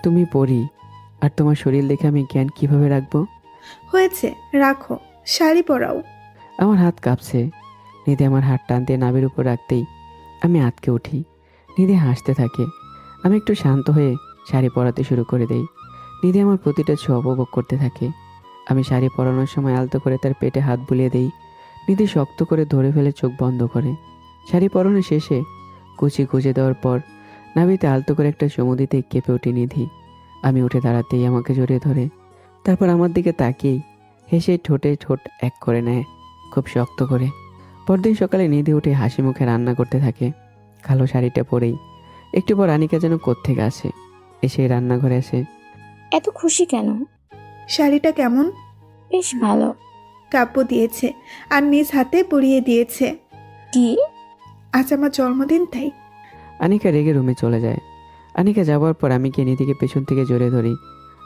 তুমি পড়ি, আর তোমার শরীর দেখে আমি জ্ঞান কিভাবে রাখবো? হয়েছে, রাখো, শাড়ি পরাও। আমার হাত কাঁপছে। নিধি আমার হাত টান দিয়ে নাভির উপর রাখতেই আমি আটকে উঠি। নিধি হাসতে থাকে। আমি একটু শান্ত হয়ে শাড়ি পরাতে শুরু করে দেই। নিধি আমার প্রতিটা ছোঁয়া উপভোগ করতে থাকে। আমি শাড়ি পরানোর সময় আলতো করে তার পেটে হাত বুলিয়ে দেই। নিধি শক্ত করে ধরে ফেলে চোখ বন্ধ করে। শাড়ি পরানো শেষে কুচি গুজে দেওয়ার পর নাভিতে আলতো করে একটা চুমু দিতে কেঁপে উঠি নিধি। আমি উঠে দাঁড়াতেই আমাকে জড়িয়ে ধরে। তারপর আমার দিকে তাকিয়েই হেসে ঠোঁটে ঠোঁট এক করে নেয়, খুব শক্ত করে। পরদিন সকালে নিধি উঠে হাসি মুখে রান্না করতে থাকে, কালো শাড়িটা পরেই। একটু পর আনিকা যেন কোত্থেকে আসে, এসে রান্নাঘরে আসে। এত খুশি কেন? শাড়িটা কেমন? বেশ ভালো। কাব্য দিয়েছে, আর নিজ হাতে পরিয়ে দিয়েছে। কি? আজ আমার জন্মদিন, তাই। আনিকা রেগে রুমে চলে যায়। আনিকা যাওয়ার পর আমি গিয়ে নিধিকে পেছন থেকে জড়িয়ে ধরি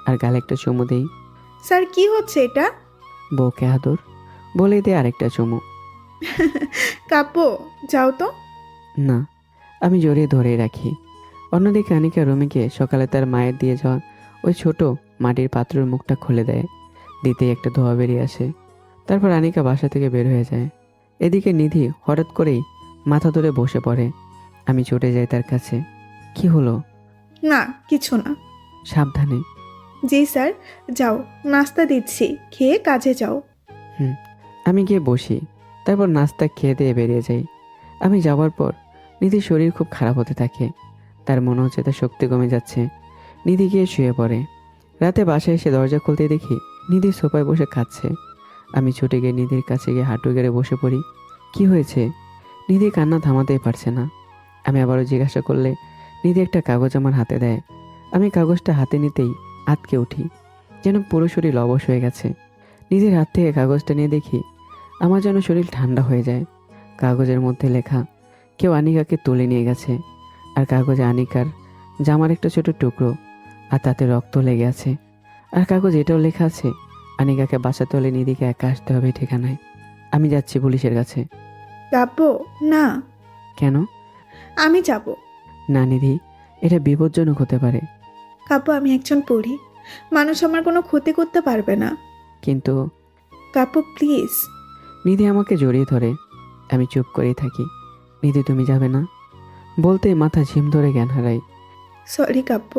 আর গালে একটা চুমু দেই। স্যার, কি হচ্ছে এটা? বউকে আদর বলে দে আরেকটা চুমু। কাব্য, যাও তো। না, আমি জড়িয়ে ধরেই রাখি। অন্যদিকে আনিকা রুমে গিয়ে সকালে তার মায়ের দিয়ে যাওয়া ওই ছোট মাটির পাত্রের মুখটা খুলে দেয়। দিতেই একটা ধোয়া বেরিয়ে আসে। তারপর আনিকা বাসা থেকে বের হয়ে যায়। এদিকে নিধি হঠাৎ করেই মাথা ধরে বসে পড়ে। আমি ছুটে যাই তার কাছে। কি হলো? না, কিছু না। সাবধানে। জি স্যার, যাও, নাস্তা দিচ্ছি, খেয়ে কাজে যাও। আমি গিয়ে বসি, তারপর নাস্তা খেয়ে দিয়ে বেরিয়ে যাই। আমি যাওয়ার পর নিধির শরীর খুব খারাপ হতে থাকে। তার মনে হচ্ছে তার শক্তি কমে যাচ্ছে। নিধি গিয়ে শুয়ে পড়ে। রাতে বাসায় এসে দরজা খুলতে দেখি নিধি সোফায় বসে খাচ্ছে। আমি ছুটে গিয়ে নিধির কাছে গিয়ে হাঁটু গেড়ে বসে পড়ি। কি হয়েছে? নিধি কান্না থামাতেই পারছে না। আমি আবারও জিজ্ঞাসা করলে নিধি একটা কাগজ আমার হাতে দেয়। আমি কাগজটা হাতে নিতেই আটকে উঠি, যেন পুরো শরীর অবশ হয়ে গেছে। নিধির হাত থেকে কাগজটা নিয়ে দেখি আমার যেন শরীর ঠান্ডা হয়ে যায়। কাগজের মধ্যে লেখা কেউ আনিকাকে তুলে নিয়ে গেছে, আর কাগজে আনিকার জামার একটা ছোট টুকরো, আর তাতে রক্ত লেগে আছে। আর কাগজ এটাও লেখা আছে আনিকাকে বাঁচাতে হলে নিধিকে একা আসতে হবে এই ঠিকানায়। আমি যাচ্ছি পুলিশের কাছে। কাব্য, না, কেন? আমি যাব। না নিধি, এটা বিপজ্জনক হতে পারে। কাব্য, আমি একজন পড়ি, মানুষ আমার কোনো ক্ষতি করতে পারবে না। কিন্তু কাব্য প্লিজ। নিধি আমাকে জড়িয়ে ধরে। আমি চুপ করেই থাকি। নিধি, তুমি যাবে না? বলতেই মাথা ঝিম ধরে জ্ঞান হারাই। সরি কাব্য।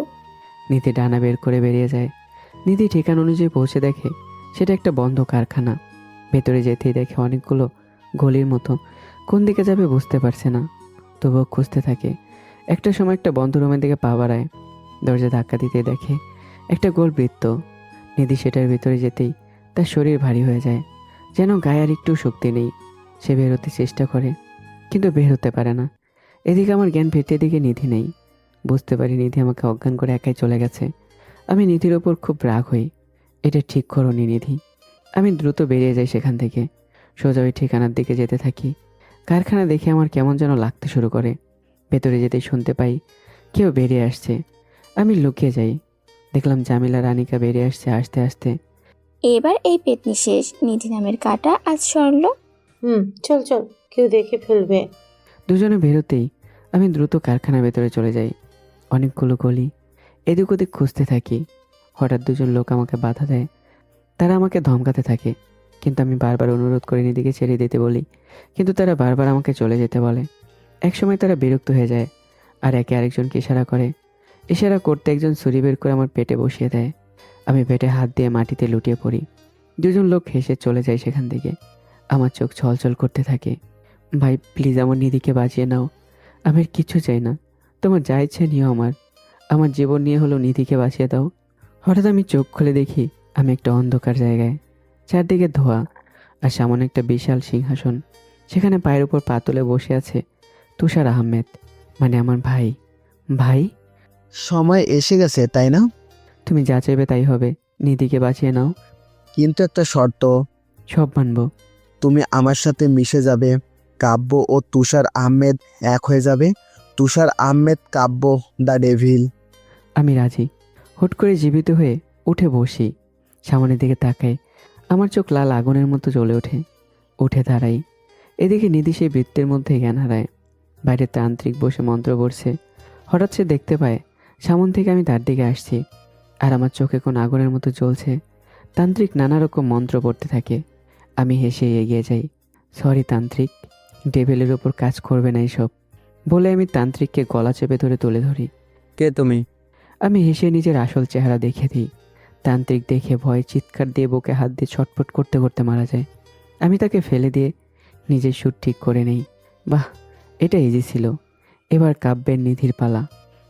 নিধি ডানা বের করে বেরিয়ে যায়। নিধি ঠিকানা অনুযায়ী পৌঁছে দেখে সেটা একটা বন্ধ কারখানা। ভেতরে যেতেই দেখে অনেকগুলো গলির মতো। কোন দিকে যাবে বুঝতে পারছে না, তবুও খুঁজতে থাকে। একটা সময় একটা বন্ধ রুমের দিকে পা বাড়ায়। দরজা ধাক্কা দিতে দেখে একটা গোল বৃত্ত। নিধি সেটার ভিতরে যেতেই তার শরীর ভারী হয়ে যায়, যেন গায়ে আর একটু শক্তি নেই। সে বের হতে চেষ্টা করে, কিন্তু বের হতে পারে না। এদিকে আমার জ্ঞান ফিরতে দিকে নিধি নেই। বুঝতে পারি নিধি আমাকে অজ্ঞান করে একাই চলে গেছে। আমি নিধির ওপর খুব রাগ হই। এটা ঠিক করোনি নিধি। আমি দ্রুত বেরিয়ে যাই সেখান থেকে। সোজা ওই ঠিকানার দিকে যেতে থাকি। কারখানা দেখে আমার কেমন যেন লাগতে শুরু করে। ভেতরে যেতেই শুনতে পাই কেউ বেরিয়ে আসছে। আমি লুকিয়ে যাই। দেখলাম জামিলা রানিকা বেরিয়ে আসছে আস্তে আস্তে। এবার এই পেতনি শেষ। নিধি নামের কাটা আজ সরল। চল চল, কেউ দেখে ফেলবে। দুজনে বেরোতেই আমি দ্রুত কারখানার ভেতরে চলে যাই। অনেকগুলো গলি, এদিক ওদিক খুঁজতে থাকি। হঠাৎ দুজন লোক আমাকে বাধা দেয়। তারা আমাকে ধমকাতে থাকে, কিন্তু আমি বারবার অনুরোধ করে নিদিকে ছেড়ে দিতে বলি, কিন্তু তারা বারবার আমাকে চলে যেতে বলে। একসময় তারা বিরক্ত হয়ে যায় আর একে আরেকজনকে ইশারা করে। ইশারা করতে একজন ছুরি বের করে আমার পেটে বসিয়ে দেয়। আমি পেটে হাত দিয়ে মাটিতে লুটিয়ে পড়ি। দুজন লোক হেসে চলে যায় সেখান থেকে। আমার চোখ ছলছল করতে থাকে। ভাই প্লিজ আমার নিধিকে বাঁচিয়ে নাও। আমি আর কিছু চাই না, তোমার যা ইচ্ছে নিও। আমার জীবন নিয়ে হলো নিধিকে বাঁচিয়ে দাও। হঠাৎ আমি চোখ খুলে দেখি আমি একটা অন্ধকার জায়গায়। চারদিকে ধোয়া, আর সামনে একটা বিশাল সিংহাসন। সেখানে পায়ের উপর পা তুলে বসে আছে তুষার আহমেদ, মানে আমার ভাই। ভাই, সময় এসে গেছে তাই না? তুমি যা চাইবে তাই হবে, নিধিকে বাঁচিয়ে নাও। কিন্তু একটা শর্ত, সব মানবো। তুমি আমার সাথে মিশে যাবে। কাব্য ও তুষার আহমেদ এক হয়ে যাবে। তুষার আহমেদ কাব্য দ্য ডেভিল। আমি রাজি। হুট করে জীবিত হয়ে উঠে বসি। সামনের দিকে তাকাই। আমার চোখ লাল আগুনের মতো জ্বলে ওঠে। উঠে দাঁড়াই। এদিকে নিধি সেই বৃত্তের মধ্যে জ্ঞান হারায়। বাইরে তান্ত্রিক বসে মন্ত্র পড়ছে। হঠাৎ সে দেখতে পায় সামন থেকে আমি তার দিকে আসছি, আর আমার চোখে কোন আগুনের মতো জ্বলছে। তান্ত্রিক নানা রকম মন্ত্র পড়তে থাকে। আমি হেসে এগিয়ে যাই। সরি তান্ত্রিক, ডেভিলের ওপর কাজ করবে না এসব বলে আমি তান্ত্রিককে গলা চেপে ধরে তুলে ধরি। কে তুমি? আমি হেসে নিজের আসল চেহারা দেখে দিই। তান্ত্রিক দেখে ভয়ে চিৎকার দিয়ে বুকে হাত দিয়ে ছটফট করতে করতে মারা যায়। আমি তাকে ফেলে দিয়ে নিজের সুর ঠিক করে নেই। বাহ, এটা ইজি ছিল। এবার কাব্যের নিধির পালা।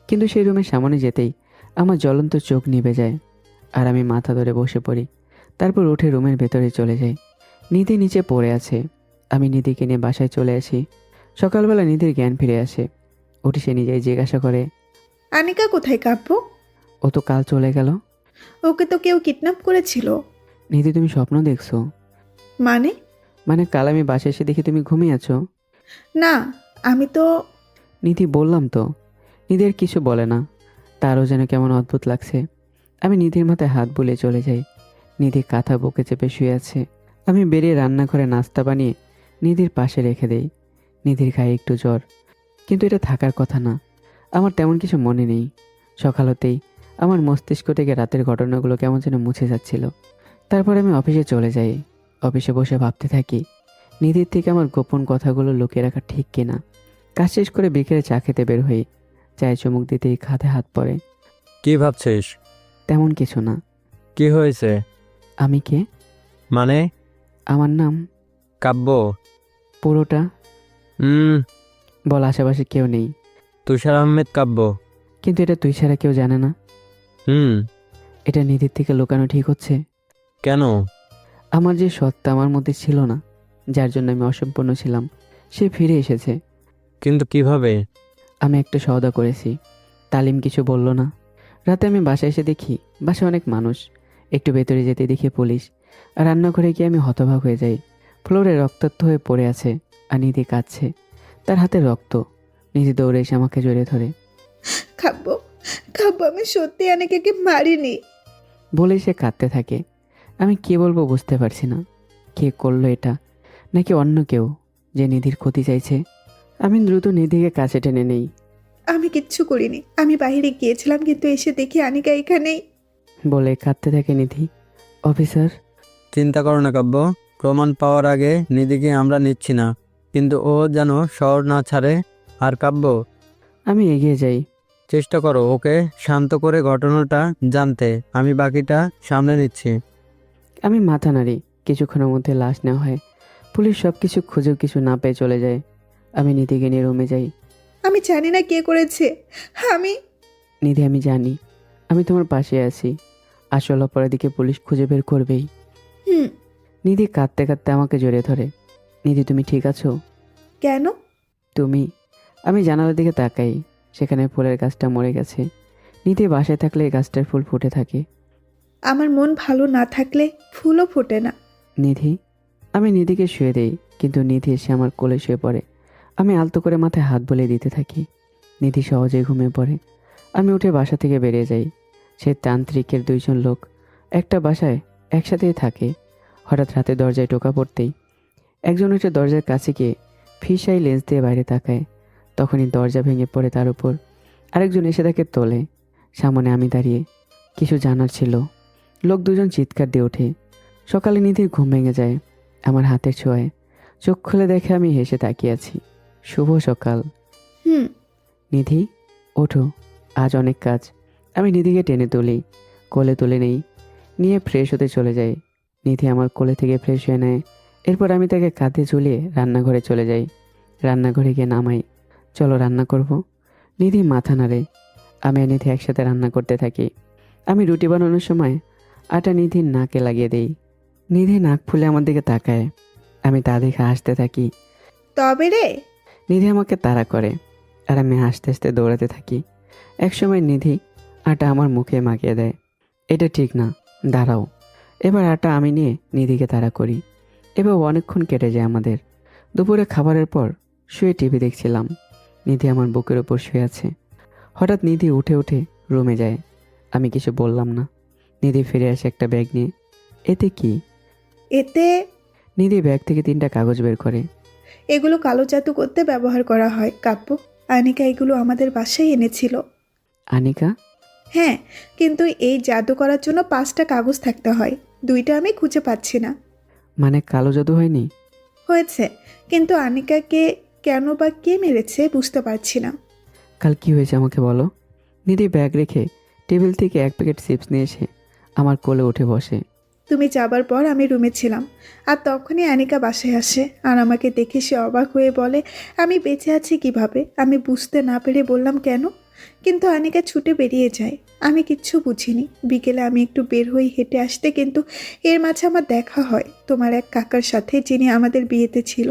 কিন্তু সেই রুমের সামনে যেতেই আমার জ্বলন্ত চোখ নিভে যায়, আর আমি মাথা ধরে বসে পড়ি। তারপর উঠে রুমের ভেতরে চলে যাই। নিধি নিচে পড়ে আছে। আমি নিধিকে নিয়ে বাসায় চলে আসি। সকালবেলা নিধির জ্ঞান ফিরে আসে। উঠে সে নিজেই জিজ্ঞাসা করে, আনিকা কোথায় কাব্য? ও তো কাল চলে গেল। ওকে তো কেউ কিডন্যাপ করেছিল। নিধি, তুমি স্বপ্ন দেখছো? মানে? মানে কাল আমি বাসায় এসে দেখি তুমি ঘুমিয়ে আছো। না, আমি তো। নিধি, বললাম তো। নিধি আর কিছু বলে না। তারও যেন কেমন অদ্ভুত লাগছে। আমি নিধির মাথায় হাত বুলিয়ে চলে যাই। নিধি কাঁথা বুকে চেপে শুয়ে আছে। আমি বেরিয়ে রান্নাঘরে নাস্তা বানিয়ে নিধির পাশে রেখে দেই। নিধির গায়ে একটু জ্বর, কিন্তু এটা থাকার কথা না। আমার তেমন কিছু মনে নেই। সকাল হতেই আমার মস্তিষ্ক থেকে রাতের ঘটনাগুলো কেমন যেন মুছে যাচ্ছিল। তারপর আমি অফিসে চলে যাই। অফিসে বসে ভাবতে থাকি নিধির থেকে আমার গোপন কথাগুলো লুকিয়ে রাখা ঠিক কিনা। কাজ শেষ করে বিকেলে চা খেতে বের হই। চায়ে চুমুক দিতেই খাতে হাত পড়ে। কি ভাবছিস? তেমন কিছু না। কি হয়েছে? আমি কে? মানে? আমার নাম কাব্য? পুরোটা হুম। বল। আশেপাশে কেউ নেই, তুষার আহমেদ কাব্য। কিন্তু এটা তুই ছাড়া কেউ জানে না। হুম। এটা নিধির থেকে লুকানো ঠিক হচ্ছে? কেন? আমার যে সত্তা আমার মধ্যে ছিল না, যার জন্য আমি অসম্পূর্ণ ছিলাম, সে ফিরে এসেছে। কিন্তু কিভাবে? আমি একটা সওদা করেছি, তালিম কিছু বলল না। রাতে আমি বাসায় এসে দেখি বাসায় অনেক মানুষ, একটু ভেতরে যেতে দেখি পুলিশ। আর রান্নাঘরে গিয়ে আমি হতবাক হয়ে যাই। ফ্লোরে রক্তাক্ত হয়ে পড়ে আছে আর নিধি কাঁদছে, তার হাতে রক্ত। নিধি দৌড়ে এসে আমাকে জড়িয়ে ধরে খাবো খাবো, আমি সত্যি অনেকে মারিনি। বলেই সে কাঁদতে থাকে। আমি কি বলবো বুঝতে পারছি না, কে করলো এটা, নাকি অন্য কেউ যে নিধির ক্ষতি চাইছে। আমি দ্রুত নিধিকে কাছে টেনে নেই। আমি কিচ্ছু করিনি, আমি বাইরে গিয়েছিলাম, কিন্তু এসে দেখি আনিকা এখানেই। বলে কাঁদতে থাকে নিধি। অফিসার, চিন্তা করো না কাব্য, প্রমাণ পাওয়ার আগে নিধিকে আমরা নিচ্ছি না, কিন্তু ও যেন শহর না ছাড়ে। আর কাব্য, আমি এগিয়ে যাই। চেষ্টা করো ওকে শান্ত করে ঘটনাটা জানতে, আমি বাকিটা সামলে নিচ্ছি। আমি মাথা নাড়ি। কিছুক্ষণের মধ্যে লাশ নেওয়া হয়। পুলিশ সব কিছু খুঁজেও কিছু না পেয়ে চলে যায়। আমি নিধিকে নিয়ে রুমে যাই। আমি জানি না কে করেছে। আমি নিধি, আমি জানি, আমি তোমার পাশে আছি। আসল অপরাধীকে পুলিশ খুঁজে বের করবেই। হুম। নিধি কাঁদতে কাঁদতে আমাকে জড়িয়ে ধরে। নিধি, তুমি ঠিক আছো? কেন? তুমি? আমি জানালার দিকে তাকাই, সেখানে ফুলের গাছটা মরে গেছে। নিধি বাসায় থাকলে এই গাছটার ফুল ফুটে থাকে। আমার মন ভালো না থাকলে ফুলও ফোটে না। নিধি। আমি নিধিকে শুয়ে দেই, কিন্তু নিধি এসে আমার কোলে শুয়ে পড়ে। আমি আলতো করে মাথায় হাত বুলিয়ে দিতে থাকি। নিধি সহজেই ঘুমিয়ে পড়ে। আমি উঠে বাসা থেকে বেরিয়ে যাই। সে তান্ত্রিকের দুইজন লোক একটা বাসায় একসাথেই থাকে। হঠাৎ রাতে দরজায় টোকা পড়তেই একজন উঠে দরজার কাছে গিয়ে ফিশাই লেন্স দিয়ে বাইরে তাকায়। তখনই দরজা ভেঙে পড়ে তার উপর। আরেকজন এসে তাকে তোলে। সামনে আমি দাঁড়িয়ে। কিছু জানার ছিল। লোক দুজন চিৎকার দিয়ে ওঠে। সকালে নিধির ঘুম ভেঙে যায় আমার হাতের ছোঁয়ায়। চোখ খুলে দেখে আমি হেসে তাকিয়ে আছি। শুভ সকাল। হুম। নিধি, ওঠো, আজ অনেক কাজ। আমি নিধিকে টেনে তুলি, কোলে তুলে নেই, নিয়ে ফ্রেশ হতে চলে যাই। নিধি আমার কোলে থেকে ফ্রেশ হয়ে নেয়। এরপর আমি তাকে কাঁধে ঝুলিয়ে রান্নাঘরে চলে যাই। রান্নাঘরে গিয়ে নামাই, চলো রান্না করব। নিধি মাথা নাড়ে। আমি আর নিধি একসাথে রান্না করতে থাকি। আমি রুটি বানানোর সময় আটা নিধির নাকে লাগিয়ে দেই। নিধি নাক ফুলে আমার দিকে তাকায়। আমি তা দেখে হাসতে থাকি। তবে রে, নিধি আমাকে তাড়া করে আর আমি হাসতে হাসতে দৌড়াতে থাকি। একসময় নিধি আটা আমার মুখে মাখিয়ে দেয়। এটা ঠিক না, দাঁড়াও। এবার আটা আমি নিয়ে নিধিকে তাড়া করি। এবার অনেকক্ষণ কেটে যায় আমাদের। দুপুরে খাবারের পর শুয়ে টিভি দেখছিলাম। নিধি আমার বুকের ওপর শুয়ে আছে। হঠাৎ নিধি উঠে উঠে রুমে যায়। আমি কিছু বললাম না। নিধি ফিরে আসে একটা ব্যাগ নিয়ে। এতে কি? এতে নিধি ব্যাগ থেকে 3টা কাগজ বের করে। এগুলো কালো জাদু করতে ব্যবহার করা হয় কাব্য। আনিকা এগুলো আমাদের বাসায় এনেছিল। আনিকা? হ্যাঁ, কিন্তু এই জাদু করার জন্য 5টা কাগজ থাকতে হয়। 2টা আমি খুঁজে পাচ্ছি না। মানে কালো জাদু হয়নি? হয়েছে, কিন্তু আনিকাকে কেন বা কে মেরেছে বুঝতে পারছি না। কাল কি হয়েছে আমাকে বলো। নিধি ব্যাগ রেখে টেবিল থেকে 1 প্যাকেট চিপস নিয়ে এসে আমার কোলে উঠে বসে। তুমি যাবার পর আমি রুমে ছিলাম, আর তখনই আনিকা বাসায় আসে। আর আমাকে দেখে সে অবাক হয়ে বলে, আমি বেঁচে আছি কিভাবে? আমি বুঝতে না পেরে বললাম কেন, কিন্তু আনিকা ছুটে বেরিয়ে যায়। আমি কিচ্ছু বুঝিনি। বিকেলে আমি একটু বের হই হেঁটে আসতে, কিন্তু এর মাঝে আমার দেখা হয় তোমার এক কাকার সাথে, যিনি আমাদের বিয়েতে ছিল।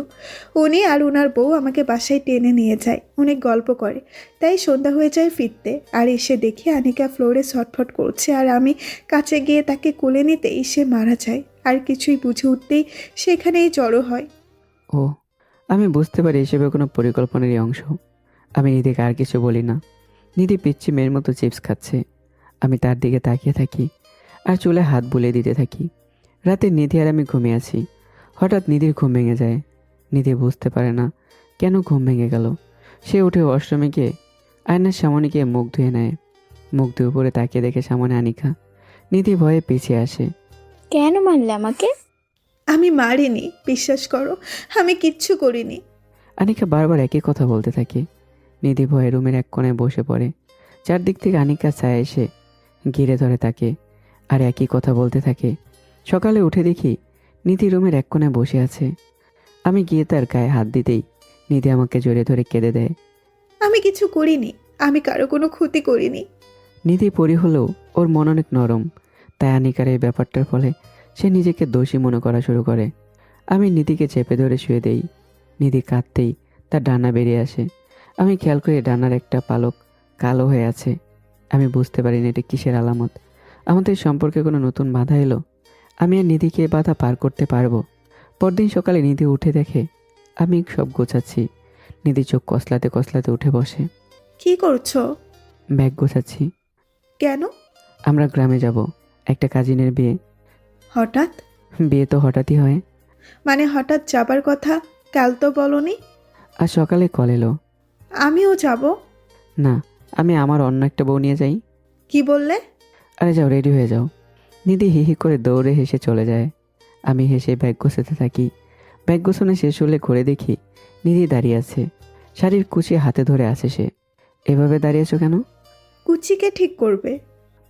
উনি আর ওনার বউ আমাকে বাসায় টেনে নিয়ে যায়, অনেক গল্প করে। তাই সন্ধ্যা হয়ে যায় ফিরতে, আর এসে দেখি আনিকা ফ্লোরে ছটফট করছে, আর আমি কাছে গিয়ে তাকে কোলে নিতেই সে মারা যায়। আর কিছুই বুঝে উঠতেই সেখানেই জড়ো হয়। ও, আমি বুঝতে পারি এসবের কোনো পরিকল্পনারই অংশ। আমি নিধিকে আর কিছু বলি না। নিধি পিচ্ছি মেয়ের মতো চিপস খাচ্ছে। আমি তার দিকে তাকিয়ে থাকি আর চুলে হাত বুলিয়ে দিতে থাকি। রাতে নিধি আর আমি ঘুমিয়ে আছি। হঠাৎ নিধির ঘুম ভেঙে যায়। নিধি বুঝতে পারে না কেন ঘুম ভেঙে গেল। সে উঠে ওয়াশরুমে গিয়ে আয়নার সামনে গিয়ে মুখ ধুয়ে নেয়। মুখ ধুয়ে উপরে তাকিয়ে দেখে সামনে আনিকা। নিধি ভয়ে পিছিয়ে আসে। কেন মারলে আমাকে? আমি মারিনি, বিশ্বাস করো, আমি কিচ্ছু করিনি। আনিকা বারবার একই কথা বলতে থাকে। নিধি ভয়ে রুমের এক কোণায় বসে পড়ে। চারদিক থেকে আনিকা ছায়া এসে ঘিরে ধরে তাকে। আর একই কথা বলতে থাকে। সকালে উঠে দেখি নিধি রুমের এক কোণায় বসে আছে। আমি গিয়ে তার গায়ে হাত দিতেই নিধি আমাকে জড়িয়ে ধরে কেঁদে দেয়। আমি কিছু করিনি, আমি কারো কোনো ক্ষতি করিনি। নিধি পরি হলেও ওর মন অনেক নরম, তাই আনিকার এই ব্যাপারটার ফলে সে নিজেকে দোষী মনে করা শুরু করে। আমি নিধিকে চেপে ধরে শুয়ে দেই। নিধি কাঁদতেই তার ডানা বেরিয়ে আসে। আমি খেয়াল করি ডানার একটা পালক কালো হয়ে আছে। আমি বুঝতে পারিনি এটা কিসের আলামত। আমাদের সম্পর্কে কোনো নতুন বাধা এলো? আমি আর নিধিকে এ বাধা পার করতে পারবো? পরদিন সকালে নিধি উঠে দেখে আমি সব গোছাচ্ছি। নিধি চোখ কসলাতে কসলাতে উঠে বসে। কি করছো? ব্যাগ গোছাচ্ছি। কেন? আমরা গ্রামে যাব, একটা কাজিনের বিয়ে। হঠাৎ? বিয়ে তো হঠাৎই হয়। মানে হঠাৎ যাবার কথা কাল তো বলনি। আর সকালে কল এলো। আমিও যাব। না, আমি আমার অন্য একটা বউ নিয়ে যাই। কি বললে? আরে যাও, রেডি হয়ে যাও। নিধি হি হি করে দৌড়ে হেসে চলে যায়। আমি হেসে ব্যাগ গোছাতে থাকি। ব্যাগ গোছানো শেষ হলে ঘুরে দেখি নিধি দাঁড়িয়ে আছে। শাড়ির কুচি হাতে ধরে আছে সে। এভাবে দাঁড়িয়েছো কেন? কুচিকে ঠিক করবে।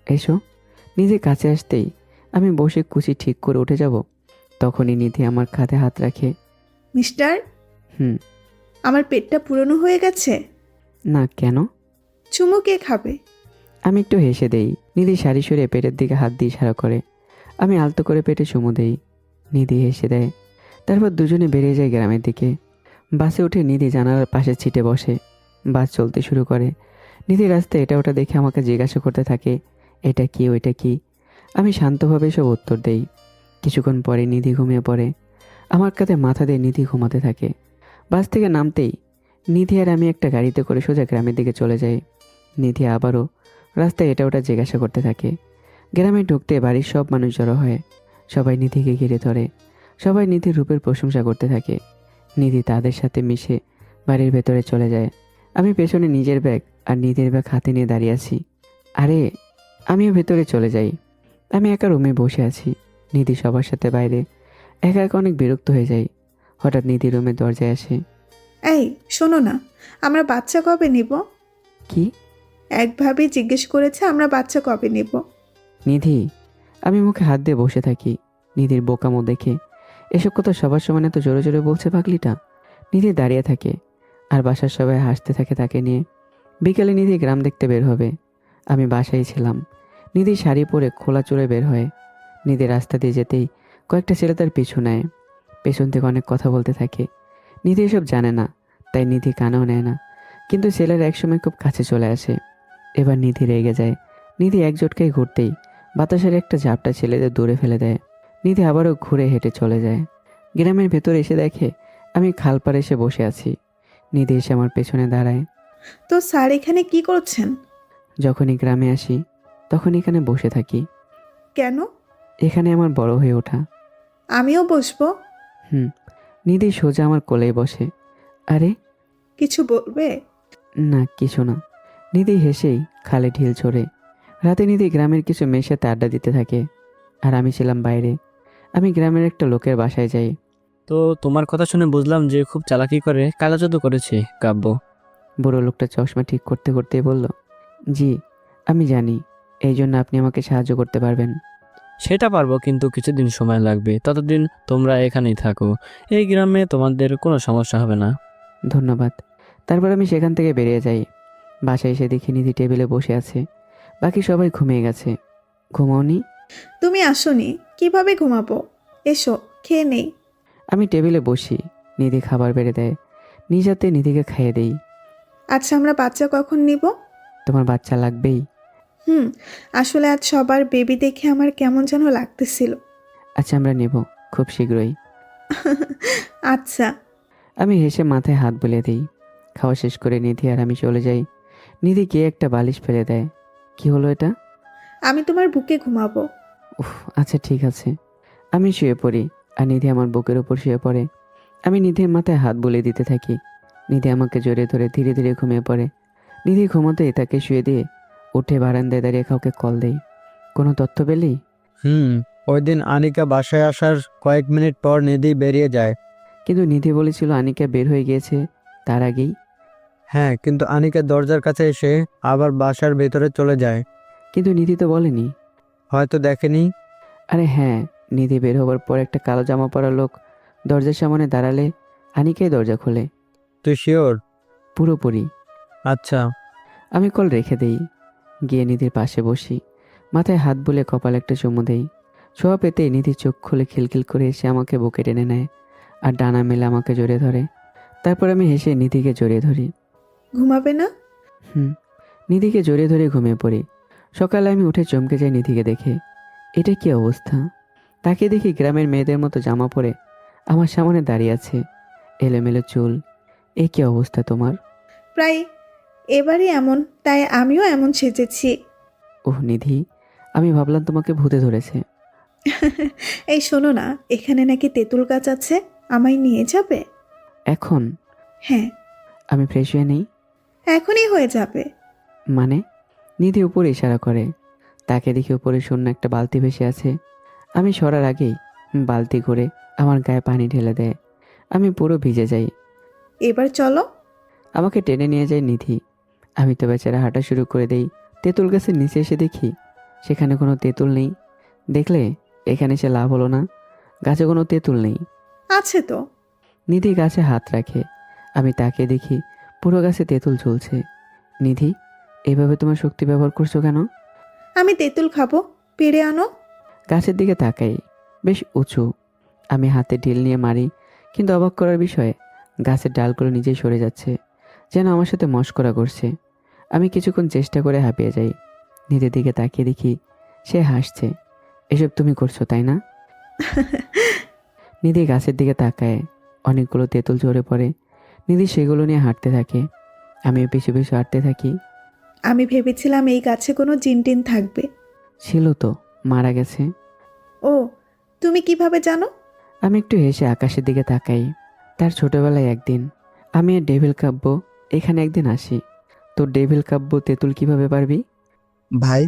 এসো। নিধি কাছে আসতেই আমি বসে কুচি ঠিক করে উঠে যাব। তখনই নিধি আমার কাঁধে হাত রাখে। মিস্টার, হুম। আমার পেটটা পুরনো হয়ে গেছে। না, কেন? চুমু কে খাবে? আমি একটু হেসে দেই। নিধি শাড়ি সরিয়ে পেটের দিকে হাত দিয়ে ইশারা করে। আমি আলতো করে পেটে চুমু দেই। নিধি হেসে দেয়। তারপর দুজনে বেরিয়ে যায় গ্রামের দিকে। বাসে উঠে নিধি জানালার পাশে ছিটে বসে। বাস চলতে শুরু করে। নিধি রাস্তায় এটা ওটা দেখে আমাকে জিজ্ঞাসা করতে থাকে, এটা কি ওইটা কি। আমি শান্তভাবে সব উত্তর দেই। কিছুক্ষণ পরে নিধি ঘুমিয়ে পড়ে। আমার কাঁধে মাথা দিয়ে নিধি ঘুমাতে থাকে। বাস থেকে নামতেই নিধি আর আমি একটা গাড়িতে করে সোজা গ্রামের দিকে চলে যাই। নিধি আবারও রাস্তায় এটা ওটা জিজ্ঞাসা করতে থাকে। গ্রামে ঢুকতে বাড়ির সব মানুষ জড়ো হয়। সবাই নিধিকে ঘিরে ধরে। সবাই নিধির রূপের প্রশংসা করতে থাকে। নিধি তাদের সাথে মিশে বাড়ির ভেতরে চলে যায়। আমি পেছনে নিজের ব্যাগ আর নিধির ব্যাগ হাতে নিয়ে দাঁড়িয়ে আছি। আরে, আমিও ভেতরে চলে যাই। আমি একা রুমে বসে আছি। নিধি সবার সাথে বাইরে। একা একা অনেক বিরক্ত হয়ে যাই। হঠাৎ নিধি রুমের দরজায় আসে। এই শোনো না, আমরা বাচ্চা কবে নিব? কি? একভাবে জিজ্ঞেস করেছে আমরা বাচ্চা কবে নিব। নিধি। আমি মুখে হাত দিয়ে বসে থাকি। নিধির বোকামো দেখে এসব কথা সবার সমান এত জোরে জোরে বলছে পাগলিটা। নিধি দাঁড়িয়ে থাকে আর বাসার সবাই হাসতে থাকে তাকে নিয়ে। বিকেলে নিধি গ্রাম দেখতে বের হবে। আমি বাসায় ছিলাম। নিধি শাড়ি পরে খোলা চুলে বের হয়। নিধি রাস্তা দিয়ে যেতেই কয়েকটা ছেলে তার পিছু নেয়। পেছন থেকে অনেক কথা বলতে থাকে। নিধি এসব জানে না, তাই নিধি কানেও নেয় না। কিন্তু ছেলেরা একসময় খুব কাছে চলে আসে। এবার নিধি রেগে যায়। নিধি এক জটকায় ঘুরতেই বাতাসের একটা ঝাপটা ছেলেদের দূরে ফেলে দেয়। নিধি আবারও ঘুরে হেঁটে চলে যায়। গ্রামের ভেতরে এসে দেখে আমি খালপাড়ে এসে বসে আছি। নিধি এসে আমার পেছনে দাঁড়ায়। তো স্যার এখানে কি করছেন? যখনই গ্রামে আসি তখন এখানে বসে থাকি। কেন? এখানে আমার বড় হয়ে ওঠা। আমিও বসবো। নিধি সোজা আমার কোলেই বসে। আরে কিছু বলবে? না, কিছু না। নিধি হেসেই খালে ঢিল ছোড়ে। রাতে নিধি গ্রামের কিছু মেয়ের সাথে আড্ডা দিতে থাকে আর আমি ছিলাম বাইরে। আমি গ্রামের একটা লোকের বাসায় যাই। তো তোমার কথা শুনে বুঝলাম যে খুব চালাকি করে কালো জাদু করেছে কাব্য। বুড়ো লোকটা চশমা ঠিক করতে করতে বলল, জি আমি জানি, এই জন্য আপনি আমাকে সাহায্য করতে পারবেন। সেটা পারবো, কিন্তু কিছুদিন সময় লাগবে। ততদিন তোমরা এখানেই থাকো। এই গ্রামে তোমাদের কোনো সমস্যা হবে না। ধন্যবাদ। তারপর আমি সেখান থেকে বেরিয়ে যাই। বাসায় এসে দেখি নিধি টেবিলে বসে আছে। বাকি সবাই ঘুমিয়ে গেছে। ঘুমাওনি? তুমি আসোনি, কিভাবে ঘুমাবো? এসো খেয়ে নেই। আমি টেবিলে বসি। নিধি খাবার বেড়ে দেয়। নিজ হাতে নিধিকে খাইয়ে দেই। আচ্ছা আমরা বাচ্চা কখন নিব? তোমার বাচ্চা লাগবেই? আসলে আজ সবার বেবি দেখে আমার কেমন যেন লাগতেছিল। আচ্ছা, আমরা নেব খুব শীঘ্রই। আচ্ছা। আমি হেসে মাথায় হাত বুলিয়ে দিই। খাওয়া শেষ করে নিধি আর আমি চলে যাই। নিধি গিয়ে একটা বালিশ ফেলে দেয়। কি হলো এটা? আমি তোমার বুকে ঘুমাবো। উফ, আচ্ছা ঠিক আছে। আমি শুয়ে পড়ি আর নিধি আমার বুকের ওপর শুয়ে পড়ে। আমি নিধির মাথায় হাত বুলিয়ে দিতে থাকি। নিধি আমাকে জড়িয়ে ধরে ধীরে ধীরে ঘুমিয়ে পড়ে। নিধি ঘুমোতেই তাকে শুয়ে দিয়ে উঠে বারান্দায় দাঁড়িয়ে কাউকে কল দেই। কোনো তথ্য পেলি? ওই দিন আনিকা বাসায় আসার কয়েক মিনিট পর নিধি বেরিয়ে যায়। কিন্তু নিধি বলেছিল আনিকা বের হয়ে গিয়েছে তার আগেই। হ্যাঁ, কিন্তু আনিকা দরজার কাছে এসে আবার বাসার ভেতরে চলে যায়। কিন্তু নিধি তো বলেনি। হয়তো দেখেনি। আরে হ্যাঁ, নিধি বের হবার পর একটা কালো জামা পরা লোক দরজার সামনে দাঁড়ালে আনিকাই দরজা খোলে। তুই শিওর? পুরোপুরি। আচ্ছা। আমি কল রেখে দেই, গিয়ে নিধির পাশে বসি, মাথায় হাত বুলে কপালে একটা চুমু দেই। ছোঁয়া পেতেই নিধি চোখ খুলে খিলখিল করে এসে আমাকে বুকে টেনে নেয় আর ডানা মেলে আমাকে জড়িয়ে ধরে। তারপর আমি হেসে নিধিকে জড়িয়ে ধরি। ঘুমাবে না? নিধিকে জড়িয়ে ধরে ঘুমিয়ে পড়ি। সকালে আমি উঠে চমকে যাই নিধিকে দেখে। এটা কি অবস্থা? তাকে দেখি গ্রামের মেয়েদের মতো জামা পরে আমার সামনে দাঁড়িয়ে আছে, এলোমেলো চুল। এ কি অবস্থা তোমার? প্রায় এবারই এমন, তাই আমিও এমন সেজেছি। ওহ নিধি, আমি ভাবলাম তোমাকে ভূতে ধরেছে। এই শোনো না, এখানে নাকি তেঁতুল গাছ আছে, আমায় নিয়ে যাবে? এখন? হ্যাঁ, আমি ফ্রেশ হয়ে নেই। এখনই হয়ে যাবে। মানে? নিধি উপরে ইশারা করে। তাকে দেখে উপরে শূন্য একটা বালতি ভেসে আছে। আমি সরার আগেই বালতি ঘুরে আমার গায়ে পানি ঢেলে দেয়। আমি পুরো ভিজে যাই। এবার চলো। আমাকে টেনে নিয়ে যায় নিধি। আমি তো বেচারা হাঁটা শুরু করে দেই। তেঁতুল গাছের নিচে এসে দেখি সেখানে কোনো তেঁতুল নেই। দেখলে এখানে সে লাভ হলো না, গাছে কোনো তেঁতুল নেই। আছে তো। নিধি গাছে হাত রাখে। আমি তাকে দেখি পুরো গাছে তেঁতুল ঝুলছে। নিধি, এইভাবে তোমার শক্তি ব্যবহার করছো কেন? আমি তেঁতুল খাবো, পেড়ে আনো। গাছের দিকে তাকাই, বেশ উঁচু। আমি হাতে ঢিল নিয়ে মারি, কিন্তু অবাক করার বিষয় গাছের ডালগুলো নিজেই সরে যাচ্ছে, যেন আমার সাথে মশকরা করছে। আমি কিছুক্ষণ চেষ্টা করে হাঁপিয়ে যাই। নিধের দিকে তাকিয়ে দেখি সে হাসছে। এসব তুমি করছো তাই না? নিধি গাছের দিকে তাকায়, অনেকগুলো তেঁতুল ঝরে পড়ে। নিধি সেগুলো নিয়ে হাঁটতে থাকে, আমিও পিছু পিছু হাঁটতে থাকি। আমি ভেবেছিলাম এই গাছে কোনো জিনটিন থাকবে। ছিল তো, মারা গেছে। ও, তুমি কিভাবে জানো? আমি একটু হেসে আকাশের দিকে তাকাই। তার ছোটবেলায় একদিন আমি আর ডেভিল কাব্য এখানে একদিন আসি। তোর ডেভিল কাব্য তেঁতুল কিভাবে পারবি? ভাই,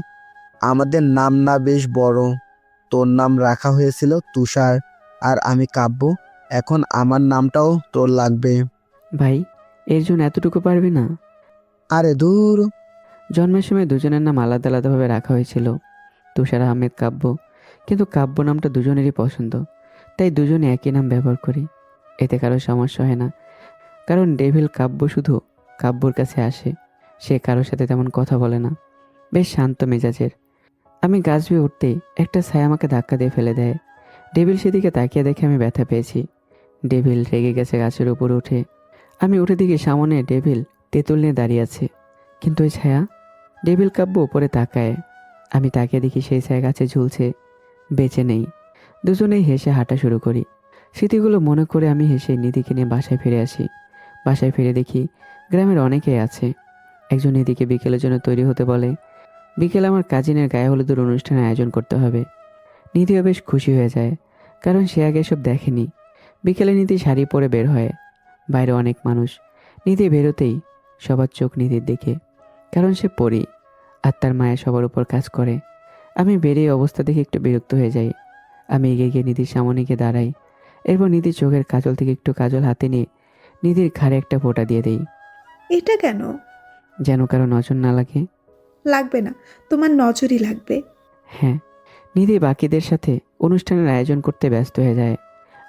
আমাদের নাম না বেশ বড়। তোর নাম রাখা হয়েছিল তুষার, আর আমি কাব্য। এখন আমার নামটাও তোর লাগবে। ভাই, এর জন্য এতটুকু পারবি না? আরে দূর। জন্মের সময় দুজনের নাম আলাদা আলাদাভাবে রাখা হয়েছিল, তুষার আহমেদ কাব্য। কিন্তু কাব্য নামটা দুজনেরই পছন্দ, তাই দুজনে একই নাম ব্যবহার করি। এতে কারো সমস্যা হয় না, কারণ ডেভিল কাব্য শুধু কাব্যর কাছে আসে। সে কারোর সাথে তেমন কথা বলে না, বেশ শান্ত মেজাজের। আমি গাছ বেয়ে উঠতেই একটা ছায়া আমাকে ধাক্কা দিয়ে ফেলে দেয়। ডেভিল সেদিকে তাকিয়ে দেখে আমি ব্যথা পেয়েছি। ডেভিল রেগে গেছে গাছের উপর উঠে। আমি উঠে দিকে সামনে ডেভিল তেঁতুল নিয়ে দাঁড়িয়ে আছে, কিন্তু ওই ছায়া। ডেভিল কাব্য উপরে তাকায়। আমি তাকিয়ে দেখি সেই ছায়া গাছে ঝুলছে, বেঁচে নেই। দুজনেই হেসে হাঁটা শুরু করি। স্মৃতিগুলো মনে করে আমি হেসে নিধিকে নিয়ে বাসায় ফিরে আসি। বাসায় ফিরে দেখি গ্রামের অনেকেই আছে। একজন নিধিকে বিকেলের জন্য তৈরি হতে বলে। বিকেলে আমার কাজিনের গায়ে হলুদের অনুষ্ঠানের আয়োজন করতে হবে। নিধিও বেশ খুশি হয়ে যায়, কারণ সে আগে এসব দেখেনি। বিকেলে নিধি শাড়ি পরে বের হয়। বাইরে অনেক মানুষ। নিধি বেরোতেই সবার চোখ নিধির দিকে, কারণ সে পরী আর তার মায়ের সবার উপর কাজ করে। আমি বেরিয়ে অবস্থা দেখে একটু বিরক্ত হয়ে যাই। আমি এগিয়ে গিয়ে নিধির সামনে গিয়ে দাঁড়াই। এরপর নিধির চোখের কাজল থেকে একটু কাজল হাতে নিয়ে নিধির ঘাড়ে একটা ফোঁটা দিয়ে দেই, এটা কেন? যেন কারো নজর না লাগে। লাগবে না, তোমার নজরই লাগবে। হ্যাঁ। নিধি বাকিদের সাথে অনুষ্ঠানের আয়োজন করতে ব্যস্ত হয়ে যায়।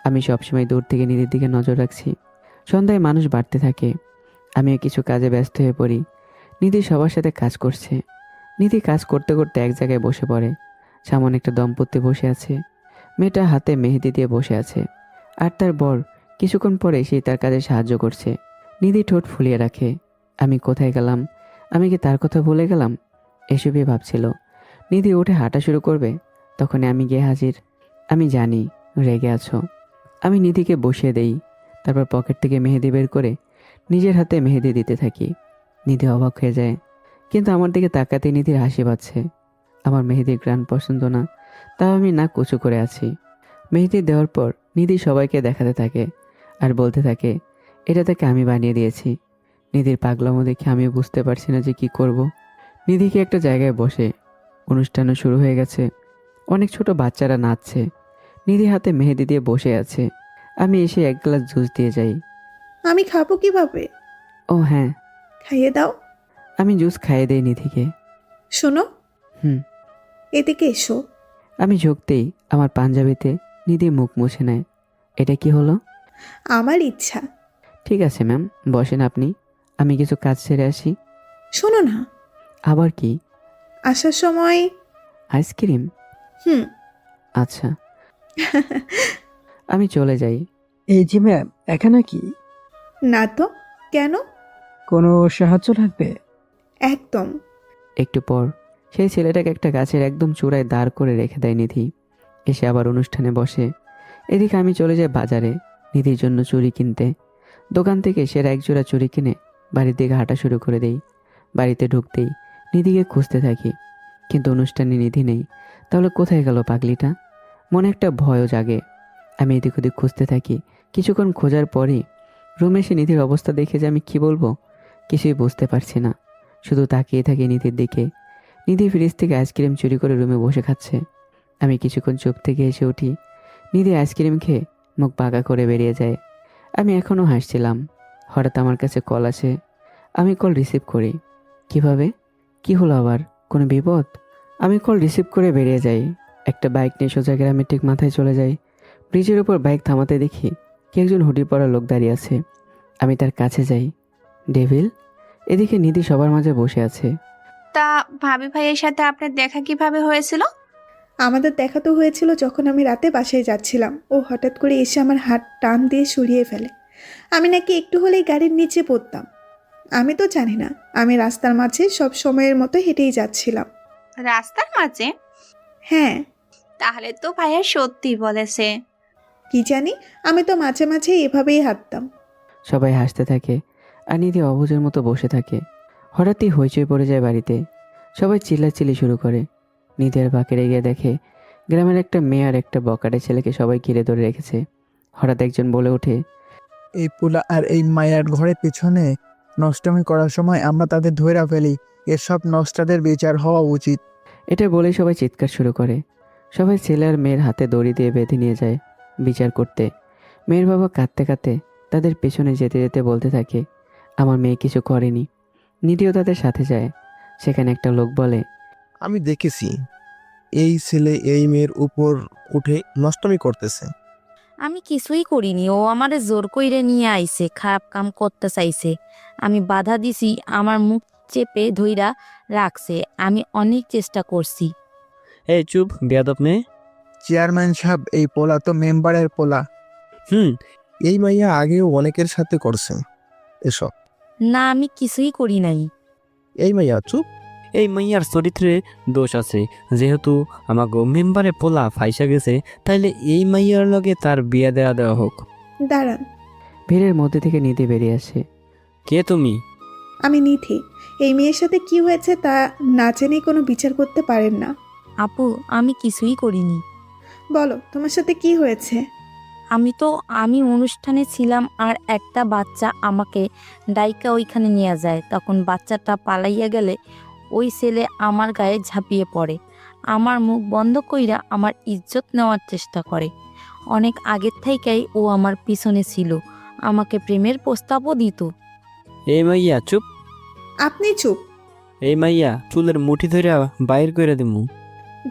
আমি সবসময় দূর থেকে নিধির দিকে নজর রাখছি। সন্ধ্যায় মানুষ বাড়তে থাকে, আমিও কিছু কাজে ব্যস্ত হয়ে পড়ি। নিধি সবার সাথে কাজ করছে। নিধি কাজ করতে করতে এক জায়গায় বসে পড়ে। সামনে একটা দম্পতি বসে আছে। মেয়েটা হাতে মেহেদি দিয়ে বসে আছে, আর তার বর কিছুক্ষণ পরে সেই তার কাজে সাহায্য করছে। নিধি ঠোঁট ফুলিয়ে রাখে। আমি কোথায় গেলাম? আমি কি তার কথা ভুলে গেলাম? এসবই ভাবছিল। নিধি উঠে হাঁটা শুরু করবে, তখনই আমি গিয়ে হাজির। আমি জানি রেগে আছো। আমি নিধিকে বসিয়ে দেই, তারপর পকেট থেকে মেহেদি বের করে নিজের হাতে মেহেদি দিতে থাকি। নিধি অবাক হয়ে যায়, কিন্তু আমার দিকে তাকাতে নিধির হাসি পাচ্ছে। আমার মেহেদির গ্রান পছন্দ না, তাও আমি নাক উঁচু করে আছি। মেহেদি দেওয়ার পর নিধি সবাইকে দেখাতে থাকে আর বলতে থাকে, এটা তাকে আমি বানিয়ে দিয়েছি। নিধির পাগলামো দেখে আমি বুঝতে পারছি না যে কি করব। নিধিকে একটা জায়গায় বসে, অনুষ্ঠানও শুরু হয়ে গেছে। অনেক ছোট বাচ্চারা নাচছে। নিধি হাতে মেহেদি দিয়ে বসে আছে। আমি এসে এক গ্লাস জুস দিয়ে যাই। আমি খাবো কিভাবে? ও হ্যাঁ। খাইয়ে দাও। আমি জুস খাইয়ে দেই নিধিকে। শোনো, হুম। এদিকে এসো। আমি ঝুঁকতেই আমার পাঞ্জাবিতে নিধি মুখ মুছে নেয়। এটা কি হলো? আমার ইচ্ছা। ঠিক আছে ম্যাম, বসেন আপনি, আমি কিছু কাজ সেরে আসি। শোনো না, আবার কি? আসার সময়। আইসক্রিম? হুম। আচ্ছা। আমি চলে যাই। এই যে ম্যাম, এখানে কি না তো, কেন? কোনো সাহায্য লাগবে? একদম। একটু পর সেই ছেলেটাকে একটা গাছের একদম চূড়ায় দাঁড় করে রেখে দেয় নিধি। এসে আবার অনুষ্ঠানে বসে। এদিকে আমি চলে যাই বাজারে নিধির জন্য চুড়ি কিনতে। দোকান থেকে সেরা একজোড়া চুড়ি কিনে বাড়ির দিকে হাঁটা শুরু করে দেই। বাড়িতে ঢুকতেই নিধিকে খুঁজতে থাকি, কিন্তু অনুষ্ঠানে নিধি নেই। তাহলে কোথায় গেল পাগলিটা? মনে একটা ভয়ও জাগে। আমি এদিক ওদিক খুঁজতে থাকি। কিছুক্ষণ খোঁজার পরই রুমে এসে নিধির অবস্থা দেখে যে আমি কি বলবো কিছুই বুঝতে পারছি না। শুধু তাকিয়ে থাকি নিধির দিকে। নিধি ফ্রিজ থেকে আইসক্রিম চুরি করে রুমে বসে খাচ্ছে। আমি কিছুক্ষণ চুপ থেকে এসে উঠি। নিধি আইসক্রিম খেয়ে মুখ বাঁকা করে বেরিয়ে যায়। আমি এখনও হাসছিলাম। হঠাৎ আমার কাছে কল আসে। আমি কল রিসিভ করি। কিভাবে? কি হলো আবার? কোনো বিপদ? আমি কল রিসিভ করে বেরিয়ে যাই। একটা বাইক নিয়ে সোজা গ্রামের ঠিক মাথায় চলে যাই। ব্রিজের উপর বাইক থামাতে দেখি কে একজন হুডি পরা লোক দাঁড়িয়ে আছে। আমি তার কাছে যাই। ডেভিল? এদিকে নিধি সবার মাঝে বসে আছে। তা ভাবি ভাইয়ের সাথে আপনার দেখা কিভাবে হয়েছিল? আমাদের দেখা তো হয়েছিল যখন আমি রাতে বাসায় যাচ্ছিলাম। ও হঠাৎ করে এসে আমার হাত টান দিয়ে সরিয়ে ফেলে। আমি নাকি একটু হলেই গাড়ির নিচে পড়তাম। আমি তো জানি না, আমি রাস্তার মাঝে সব সময়ের মতো হেঁটেই যাচ্ছিলাম। রাস্তার মাঝে? হ্যাঁ। তাহলে তো ভাইয়া সত্যি বলেছে। কি জানি, আমি তো মাঝে মাঝে এভাবেই হাঁটতাম। সবাই হাসতে থাকে আর নিধি অবুঝের মতো বসে থাকে। হঠাৎই হইচই পড়ে যায় বাড়িতে। সবাই চিল্লাচিল্লি শুরু করে। নিধি আর বাকেরে গিয়ে দেখে গ্রামের একটা মেয়ে আর একটা বকাটে ছেলেকে সবাই ঘিরে ধরে রেখেছে। হঠাৎ একজন বলে ওঠে, এই পোলা আর এই মায়ার ঘরের পিছনে নষ্টমী করার সময় আমরা তাদের ধইরা ফেলি। এসব নষ্টাদের বিচার হওয়া উচিত। এটা বলেই সবাই চিৎকার শুরু করে। সবাই ছেলে আর মেয়ের হাতে দড়ি দিয়ে বেঁধে নিয়ে যায় বিচার করতে। মেয়ের বাবা কাঁদতে কাঁদতে তাদের পেছনে যেতে যেতে বলতে থাকে, আমার মেয়ে কিছু করেনি। নিধিও তাদের সাথে যায়। সেখানে একটা লোক বলে, আমি দেখেছি এই ছেলে এই মেয়ের উপর উঠে নষ্টমী করতেছে। আমি কিছুই করিনি, ও আমারে জোর কইরে নিয়ে আইছে, খারাপ কাম করতে চাইছে। আমি বাধা দিছি, আমার মুখ চেপে ধইরা রাখছে। আমি অনেক চেষ্টা করছি। এই চুপ বেয়াদব মেয়ে। চেয়ারম্যান সাহেব, এই পোলা তো মেম্বারের পোলা। এই মাইয়া আগেও অনেকের সাথে করছে এসব। না, আমি কিছুই করি নাই। এই মাইয়া চুপ। এই মাইয়ার চরিত্রে দোষ আছে। যেহেতু আমাকে মেম্বারে পোলা ফাইসা গেছে, তাইলে এই মাইয়ার লগে তার বিয়ে দেওয়া হোক। দাঁড়ান। ভিড়ের মধ্যে থেকে নিধি বেরিয়ে আসে। কে তুমি? আমি নিধি। এই মেয়ের সাথে কি হয়েছে তা না জেনেই কোনো বিচার করতে পারেন না। আপু, আমি কিছুই করিনি। বলো, তোমার সাথে কি হয়েছে? আমি অনুষ্ঠানে ছিলাম আর একটা বাচ্চা আমাকে ডাইকা ওইখানে নিয়ে যায়। তখন বাচ্চাটা পালাইয়া গেলে ওই ছেলে আমার গায়ে ঝাঁপিয়ে পড়ে। আমার মুখ বন্ধ কইরা আমার ইজ্জত নেওয়ার চেষ্টা করে। অনেক আগের থেকেই ও আমার পিছনে ছিল, আমাকে প্রেমের প্রস্তাবও দিত। এই মাইয়া চুপ। আপনি চুপ। এই মাইয়া চুলের মুঠি ধরে বাইর করে দিমু।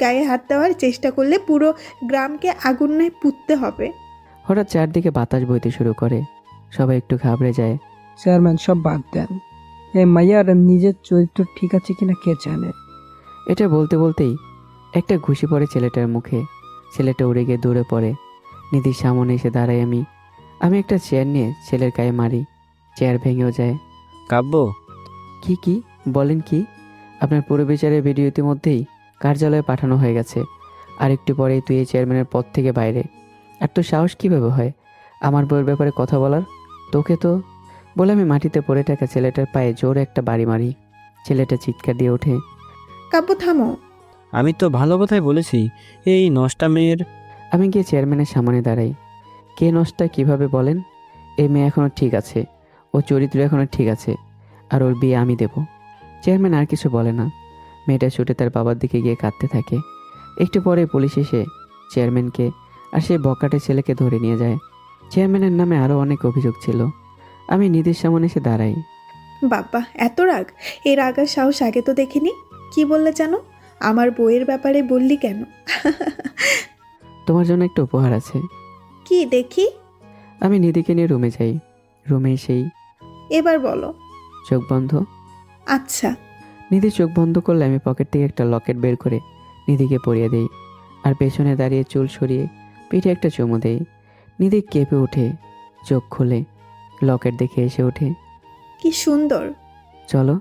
গায়ে হাত দেওয়ার চেষ্টা করলে পুরো গ্রামকে আগুনে পুঁততে হবে। হঠাৎ চারদিকে বাতাস বইতে শুরু করে। সবাই একটু ঘাবড়ে যায়। চেয়ারম্যান, সব বাদ দেন। এই মাইয়ার নিজের চরিত্র ঠিক আছে কিনা কে জানে। এটা বলতে বলতেই একটা ঘুষি পড়ে ছেলেটার মুখে। ছেলেটা উড়ে গিয়ে দূরে পড়ে। নিধির সামনে এসে দাঁড়াই আমি একটা চেয়ার নিয়ে ছেলের গায়ে মারি। চেয়ার ভেঙেও যায়। কাব্য, কি বলেন কি? আপনার পুরো বিচারের ভিডিও ইতিমধ্যেই কার্যালয়ে পাঠানো হয়ে গেছে। আর একটু পরেই তুই এই চেয়ারম্যানের পদ থেকে বাইরে। আর তোর সাহস কীভাবে হয় আমার বউয়ের ব্যাপারে কথা বলার? তোকে তো বলে আমি মাটিতে পড়ে থাকা ছেলেটার পায়ে জোরে একটা বাড়ি মারি। ছেলেটা চিৎকার দিয়ে ওঠে। কাব্য, থামো। আমি তো ভালো কথাই বলেছি। এই নষ্টা মেয়ের। আমি গিয়ে চেয়ারম্যানের সামনে দাঁড়াই। কে নষ্টা কিভাবে বলেন? এই মেয়ে এখনও ঠিক আছে, ও চরিত্র এখনও ঠিক আছে, আর ওর বিয়ে আমি দেব। চেয়ারম্যান আর কিছু বলে না। মেয়েটা ছুটে তার বাবার দিকে গিয়ে কাঁদতে থাকে। একটু পরে পুলিশ এসে চেয়ারম্যানকে আর সেই বকাটে ছেলেকে ধরে নিয়ে যায়। চেয়ারম্যানের নামে আরও অনেক অভিযোগ ছিল। আমি নিধির সামনে এসে দাঁড়াই। বাবা, এত রাগ! এর রাগার সাহস আগে তো দেখিনি। কি বললে জানো? আমার বইয়ের ব্যাপারে বললি কেন? তোমার জন্য একটা উপহার আছে। কি দেখি? আমি নিধিকে নিয়ে রুমে যাই। রুমে এসেই এবার বলো। চোখ বন্ধ। আচ্ছা। নিধি চোখ বন্ধ করলে আমি পকেট থেকে একটা লকেট বের করে নিধিকে পরিয়ে দিই, আর পেছনে দাঁড়িয়ে চুল সরিয়ে পিঠে একটা চুমু দেই। নিধি কেঁপে ওঠে, চোখ খোলে, লকেট দেখে এসে ওঠে। কি সুন্দর। চলো।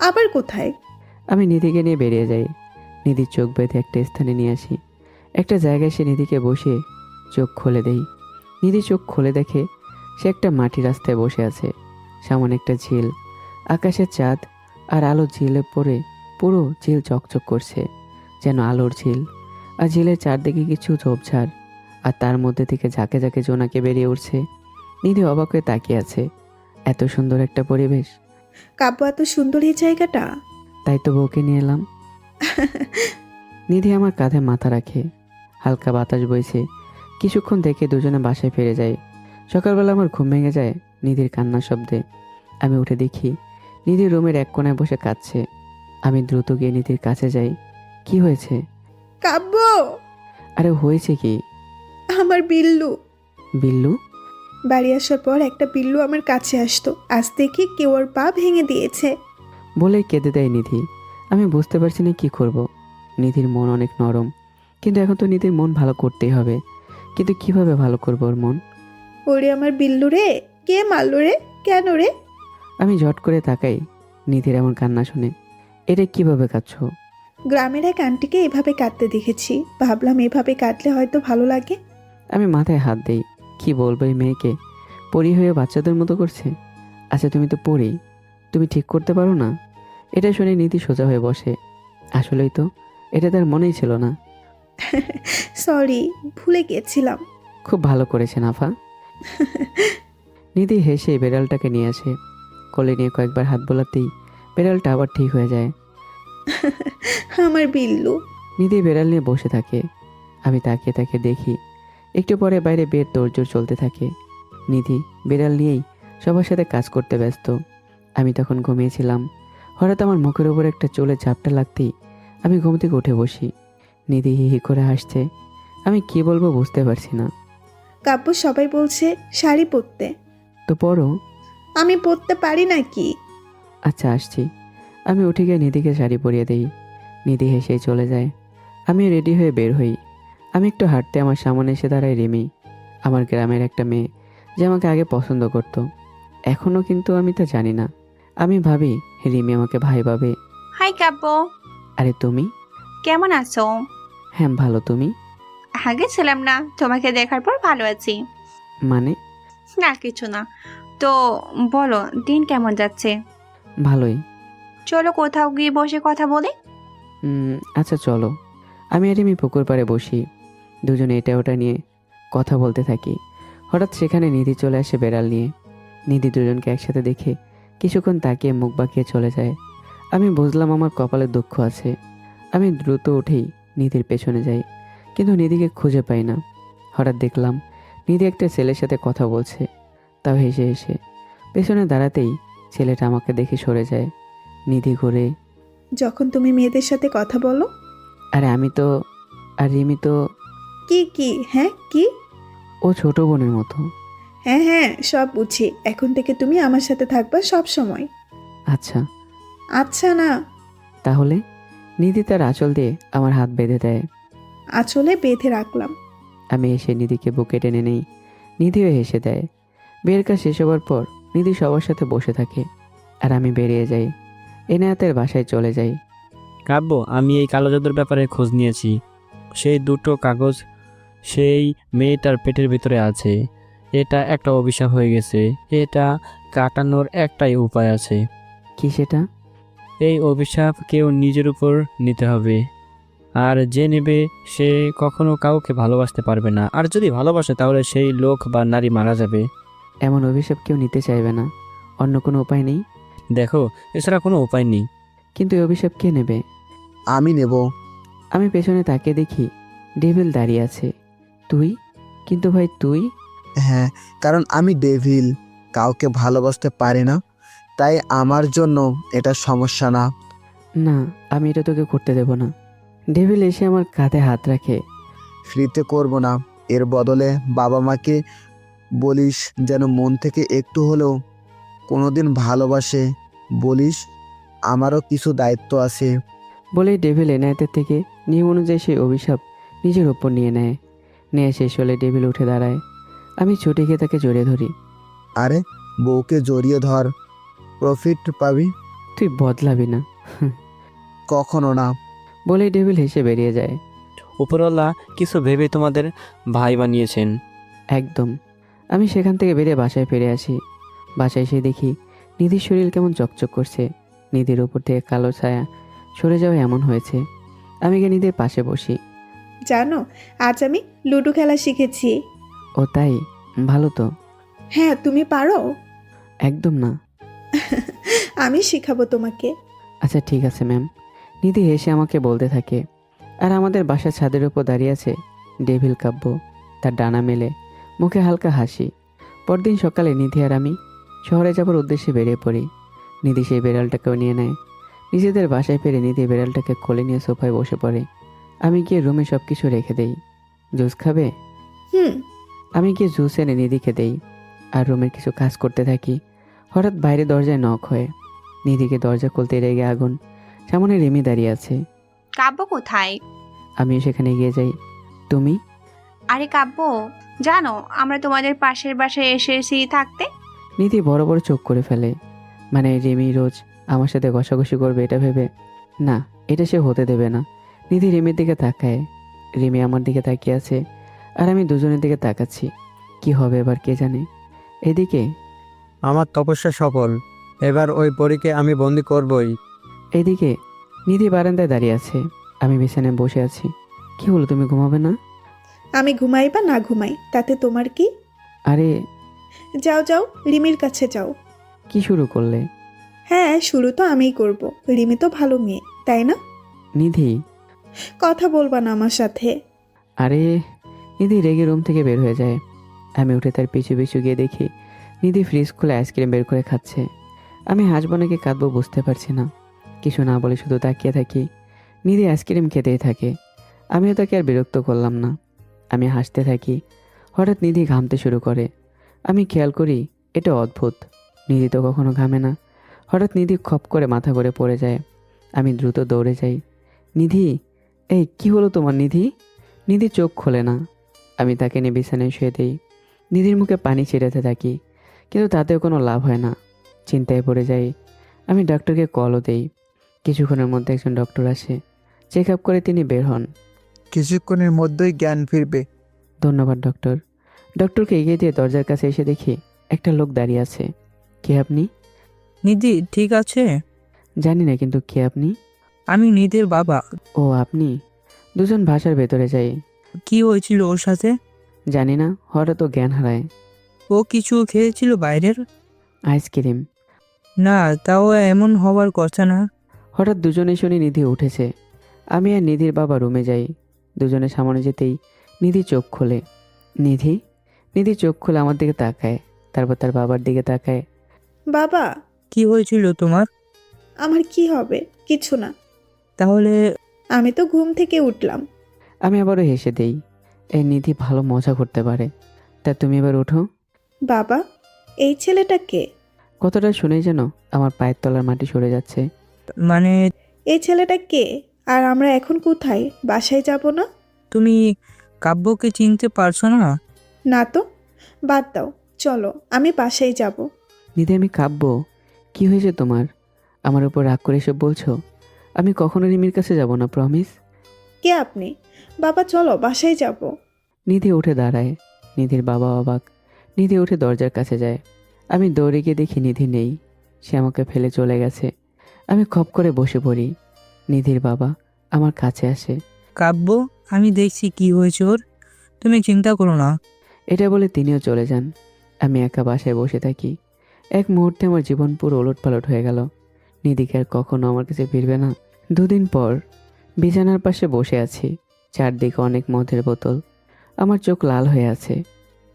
আবার কোথায়? আমি নিধিকে নিয়ে বেরিয়ে যাই। নিধির চোখ বেঁধে একটা স্থানে নিয়ে আসি। একটা জায়গায় সে নিধিকে বসে চোখ খুলে দেই। নিধি চোখ খুলে দেখে সে একটা মাটি রাস্তায় বসে আছে। সামনে একটা ঝিল, আকাশের চাঁদ আর আলো ঝিলে পড়ে পুরো ঝিল চকচক করছে, যেন আলোর ঝিল। আর ঝিলের চারদিকে কিছু ঝোপঝাড়, আর তার মধ্যে থেকে ঝাঁকে ঝাঁকে জোনাকে বেরিয়ে উঠছে। নিধি অবাক হয়ে তাকিয়ে আছে। এত সুন্দর একটা পরিবেশ। কাব্য, এত সুন্দর এই জায়গাটা। তাই তো বউকে নিয়ে এলাম। নিধি আমার কাঁধে মাথা রাখে। হালকা বাতাস বইছে। কিছুক্ষণ দেখে দুজনে বাসায় ফিরে যাই। সকালবেলা আমার ঘুম ভেঙে যায় নিধির কান্নার শব্দে। আমি উঠে দেখি নিধি রুমের এক কোণায় বসে কাঁদছে। আমি দ্রুত গিয়ে নিধির কাছে যাই। কি হয়েছে? কাব্য, আরে হয়েছে কি? আমার বিল্লু। বিল্লু? বাড়ি আসার পর একটা বিল্লু আমার কাছে আসতো, আজ দেখি কেউ ওর পা ভেঙে দিয়েছে। বলে কেঁদে দেয় নিধি। আমি বুঝতে পারছি না কি করব। নিধির মন অনেক নরম, কিন্তু এখন তো নিধির মন ভালো করতেই হবে। কিন্তু কিভাবে ভালো করবো ওর মন? ওরে আমার বিল্লু রে, কে মারলো রে? কেন রে? আমি ঝট করে তাকাই নিধির এমন কান্না শুনে। এটা কিভাবে কাঁদছ? গ্রামের এক আন্টিকে এভাবে কাঁদতে দেখেছি, ভাবলাম এভাবে কাঁদলে হয়তো ভালো লাগে। আমি মাথায় হাত দেই। কি বলবো এই মেয়েকে? পরি হয়ে বাচ্চাদের মতো করছে। আচ্ছা তুমি তো পরি, তুমি ঠিক করতে পারো না? এটা শুনে নিধি সোজা হয়ে বসে। আসলেই তো, এটা তার মনেই ছিল না। সরি, ভুলে গিয়েছিলাম। খুব ভালো করেছেন আফা। নিধি হেসে বেড়ালটাকে নিয়ে আসে। কোলে নিয়ে কয়েকবার হাত বোলাতেই বেড়ালটা আবার ঠিক হয়ে যায়। আমার বিল্লু। নিধি বেড়াল নিয়ে বসে থাকে। আমি তাকিয়ে তাকিয়ে দেখি। একটু পরে বাইরে বের তোড়জোড় চলতে থাকে। নিধি বেড়াল নিয়েই সবার সাথে কাজ করতে ব্যস্ত। আমি তখন ঘুমিয়েছিলাম। হঠাৎ আমার মুখের উপর একটা চুলের ঝাপটা লাগতেই আমি ঘুম থেকে উঠে বসি। নিধি হি হি করে হাসছে। আমি কি বলবো বুঝতে পারছি না। কাব্য, সবাই বলছে শাড়ি পরতে। তো পরো। আমি পরতে পারি নাকি? আচ্ছা আসছি। আমি উঠে গিয়ে নিধিকে শাড়ি পরিয়ে দিই। নিধি হেসেই চলে যায়। আমি রেডি হয়ে বের হই। আমি একটু হাঁটতে আমার সামনে এসে দাঁড়ায় রিমি, আমার গ্রামের একটা মেয়ে যে আমাকে আগে পছন্দ করত। এখনও কিন্তু আমি তা জানি না। আমি ভাবি রিমি আমাকে ভাই ভাবে। হাই কাব্য, আরে তুমি? কেমন আছো? হ্যাঁ ভালো, তুমি? আগে ছিলাম না, তোমাকে দেখার পর ভালো আছি। মানে? না কিছু না। তো বলো, দিন কেমন যাচ্ছে? ভালোই। চলো কোথাও গিয়ে বসে কথা বলি। আচ্ছা চলো। আমি আর রিমি পুকুর পাড়ে বসি। দুজনে এটা ওটা নিয়ে কথা বলতে থাকি। হঠাৎ সেখানে নিধি চলে আসে বেড়াল নিয়ে। নিধি দুজনকে একসাথে দেখে কিছুক্ষণ তাকিয়ে মুখ বাঁকিয়ে চলে যায়। আমি বুঝলাম আমার কপালে দুঃখ আছে। আমি দ্রুত উঠেই নিধির পেছনে যাই, কিন্তু নিধিকে খুঁজে পাই না। হঠাৎ দেখলাম নিধি একটা ছেলের সাথে কথা বলছে, তাও হেসে হেসে। পেছনে দাঁড়াতেই ছেলেটা আমাকে দেখে সরে যায়। নিধি ঘুরে। যখন তুমি মেয়েদের সাথে কথা বলো। আরে আমি তো, আর রিমি তো। কি কি? হ্যাঁ কি? ও ছোট বোনের মতো। হ্যাঁ হ্যাঁ, সব বুঝি। এখন থেকে তুমি আমার সাথে থাকবা সব সময়। আচ্ছা। আচ্ছা না। তাহলে? নিধি তার আঁচল দিয়ে আমার হাত বেঁধে দেয়। আঁচলে বেঁধে রাখলাম। আমি এসে নিধিকে বুকে টেনে নেই। নিধিও হেসে দেয়। বিয়ের কাজ শেষ হবার পর নিধি সবার সাথে বসে থাকে, আর আমি বেরিয়ে যাই। এনায়েতের বাসায় চলে যাই। কাব্য, আমি এই কালো জাদুর ব্যাপারে খোঁজ নিয়েছি। সেই দুটো কাগজ সেই মেয়েটার পেটের ভিতরে আছে। এটা একটা অভিশাপ হয়ে গেছে। এটা কাটানোর একটাই উপায় আছে। কি সেটা? এই অভিশাপ কেউ নিজের উপর নিতে হবে, আর যে নেবে সে কখনো কাউকে ভালোবাসতে পারবে না। আর যদি ভালোবাসে তাহলে সেই লোক বা নারী মারা যাবে। এমন অভিশাপ কেউ নিতে চাইবে না। অন্য কোনো উপায় নেই? দেখো, এছাড়া কোনো উপায় নেই। কিন্তু এই অভিশাপ কে নেবে? আমি নেব। আমি পেছনে তাকিয়ে দেখি ডেভিল দাঁড়িয়ে আছে। তুই? কিন্তু ভাই তুই? হ্যাঁ, কারণ আমি ডেভিল, কাউকে ভালোবাসতে পারি না, তাই আমার জন্য এটা সমস্যা না। না, আমি এটা তোকে করতে দেব না। ডেভিল এসে আমার কাঁধে হাত রাখে। ফ্রিতে করব না, এর বদলে বাবা মাকে বলিস যেন মন থেকে একটু হলেও কোনোদিন ভালোবাসে। বলিস আমারও কিছু দায়িত্ব আছে। বলেই ডেভিল এনায়েতের থেকে নিয়ম অনুযায়ী সেই অভিশাপ নিজের ওপর নিয়ে নেয়। নেওয়া শেষ হলে ডেভিল উঠে দাঁড়ায়। আমি ছুটে গিয়ে তাকে জড়িয়ে ধরি। আরে বউকে জড়িয়ে ধর, প্রফিট পাবি। তুই বদলাবি না। কখনো না। বলেই ডেভিল হেসে বেরিয়ে যায়। উপরওয়ালা কিছু ভেবে তোমাদের ভাই বানিয়েছেন। একদম। আমি সেখান থেকে বেরিয়ে বাসায় ফিরে আসি। বাসায় এসে দেখি নিধির শরীর কেমন চকচক করছে। নিধির উপর থেকে কালো ছায়া সরে যাওয়া এমন হয়েছে। আমি গিয়ে নিধির পাশে বসি। জানো, আজ আমি লুডো খেলা শিখেছি। ও তাই? ভালো তো। হ্যাঁ, তুমি পারো? একদম না। আমি শিখাবো তোমাকে। আচ্ছা ঠিক আছে ম্যাম। নিধি হেসে আমাকে বলতে থাকে। আর আমাদের বাসার ছাদের উপর দাঁড়িয়ে আছে ডেভিল কাব্য, তার ডানা মেলে, মুখে হালকা হাসি। পরদিন সকালে নিধি আর আমি শহরে যাবার উদ্দেশ্যে বেরিয়ে পড়ি। নিধি সেই বেড়ালটাকেও নিয়ে নেয়। নিজেদের বাসায় ফিরে নিধি বেড়ালটাকে কোলে নিয়ে সোফায় বসে পড়ে। আমি গিয়ে রুমে সব কিছু রেখে দেই। জুস খাবে? হুম। আমি গিয়ে জুস এনে নিধিকে দেই আর রুমের কিছু কাজ করতে থাকি। হঠাৎ বাইরে দরজায় নক হয়। নিধিকে দরজা খুলতে রেগে আগুন। সামনে রিমি দাঁড়িয়ে আছে। কাব্য কোথায়? আমিও সেখানে এগিয়ে যাই। তুমি? আরে কাব্য, জানো আমরা তোমাদের পাশের বাসায় এসেছি থাকতে। নিধি বড় বড় চোখ করে ফেলে। মানে রিমি রোজ আমার সাথে ঘষাঘষি করবে এটা ভেবে? না, এটা সে হতে দেবে না। নিধি রিমির দিকে তাকায়। রিমি আমার দিকে তাকিয়ে আছে আর আমি দুজনের দিকে তাকাচ্ছি। কি হবে এবার কে জানে। এদিকে আমার তপস্যা সফল, এবার ওই পরীকে আমি বন্দি করবই। এদিকে নিধি বারান্দায় দাঁড়িয়ে আছে। আমি বিছানায় বসে আছি। কি হলো, তুমি ঘুমাবে না? আমি ঘুমাই বা না ঘুমাই তাতে তোমার কি? আরে যাও যাও, রিমির কাছে যাও। কি শুরু করলে? হ্যাঁ, শুরু তো আমিই করব। রিমি তো ভালো মেয়ে, তাই না? নিধি। কথা বলবা না আমার সাথে? আরে নিধি রেগে রুম থেকে বের হয়ে যায়। আমি উঠে তার পিছু পিছু গিয়ে দেখি নিধি ফ্রিজ খুলে আইসক্রিম বের করে খাচ্ছে। আমি হাসবো নাকি কাঁদবো বুঝতে পারছি না। কিছু না বলে শুধু তাকিয়ে থাকি। নিধি আইসক্রিম খেতেই থাকে। আমিও তাকে আর বিরক্ত করলাম না। আমি হাসতে থাকি। হঠাৎ নিধি ঘামতে শুরু করে। আমি খেয়াল করি এটা অদ্ভুত। নিধি তো কখনো ঘামে না। হঠাৎ নিধি খপ করে মাথা করে পড়ে যায়। আমি দ্রুত দৌড়ে যাই। নিধি, এই কি হলো তোমার নিধি? নিধি চোখ খোলে না। আমি তাকে নিয়ে বিছানায় শুয়ে দিই। নিধির মুখে পানি ছিটাতে থাকি, কিন্তু তাতেও কোনো লাভ হয় না। চিন্তায় পড়ে যাই। আমি ডক্টরকে কলও দেই। কিছুক্ষণের মধ্যে একজন ডক্টর আসে। চেক আপ করে তিনি বের হন। কিছুক্ষণের মধ্যেই জ্ঞান ফিরবে। ধন্যবাদ ডক্টর। ডক্টরকে এগিয়ে দিয়ে দরজার কাছে এসে দেখি একটা লোক দাঁড়িয়ে আছে। কে আপনি? নিধি ঠিক আছে? জানি না, কিন্তু কে আপনি? আমি নিধির বাবা। ও আপনি? দুজন ভাষার ভেতরে যাই। কি হয়েছিল ওর সাথে? জানি না, হঠাৎ ও জ্ঞান হারায়। ও কিছু খেয়েছিল বাইরের? আইসক্রিম। না, তাও এমন হওয়ার কথা না। হঠাৎ দুজনে শুনি নিধি উঠেছে। আমি আর নিধির বাবা রুমে যাই। দুজনে সামনে যেতেই নিধি চোখ খোলে। নিধি? নিধি চোখ খুলে আমার দিকে তাকায়, তারপর তার বাবার দিকে তাকায়। বাবা। কি হয়েছিল তোমার? আমার কি হবে? কিছু না। তাহলে? আমি তো ঘুম থেকে উঠলাম। আমি আবারও হেসে দেই। এই নিধি ভালো মজা করতে পারে। তা তুমি এবার ওঠো। বাবা, এই ছেলেটা কে? কতটা শুনেই যেন আমার পায়ের তলার মাটি সরে যাচ্ছে। মানে? এই ছেলেটা কে? আর আমরা এখন কোথায়? বাসায় যাব না? তুমি কাব্যকে চিনতে পারছো না? না তো। বাদ দাও, চলো আমি বাসায় যাব। নিধি, আমি কাব্য। কি হয়েছে তোমার? আমার উপর রাগ করে এসব বলছো? আমি কখনো রিমির কাছে যাব না, প্রমিস। কে আপনি? বাবা চলো বাসায় যাব। নিধি উঠে দাঁড়ায়। নিধির বাবা অবাক। নিধি উঠে দরজার কাছে যায়। আমি দৌড়ে গিয়ে দেখি নিধি নেই। সে আমাকে ফেলে চলে গেছে। আমি খপ করে বসে পড়ি। নিধির বাবা আমার কাছে আসে। কাব্য, আমি দেখছি কি হয়েছে ওর, তুমি চিন্তা করো না। এটা বলে তিনিও চলে যান। আমি একা বাসায় বসে থাকি। এক মুহূর্তে আমার জীবন পুরো ওলটপালট হয়ে গেল। নিধিকে আর কখনো আমার কাছে ফিরবে না। দুদিন পর বিছানার পাশে বসে আছি। চারদিকে অনেক মদের বোতল। আমার চোখ লাল হয়ে আছে।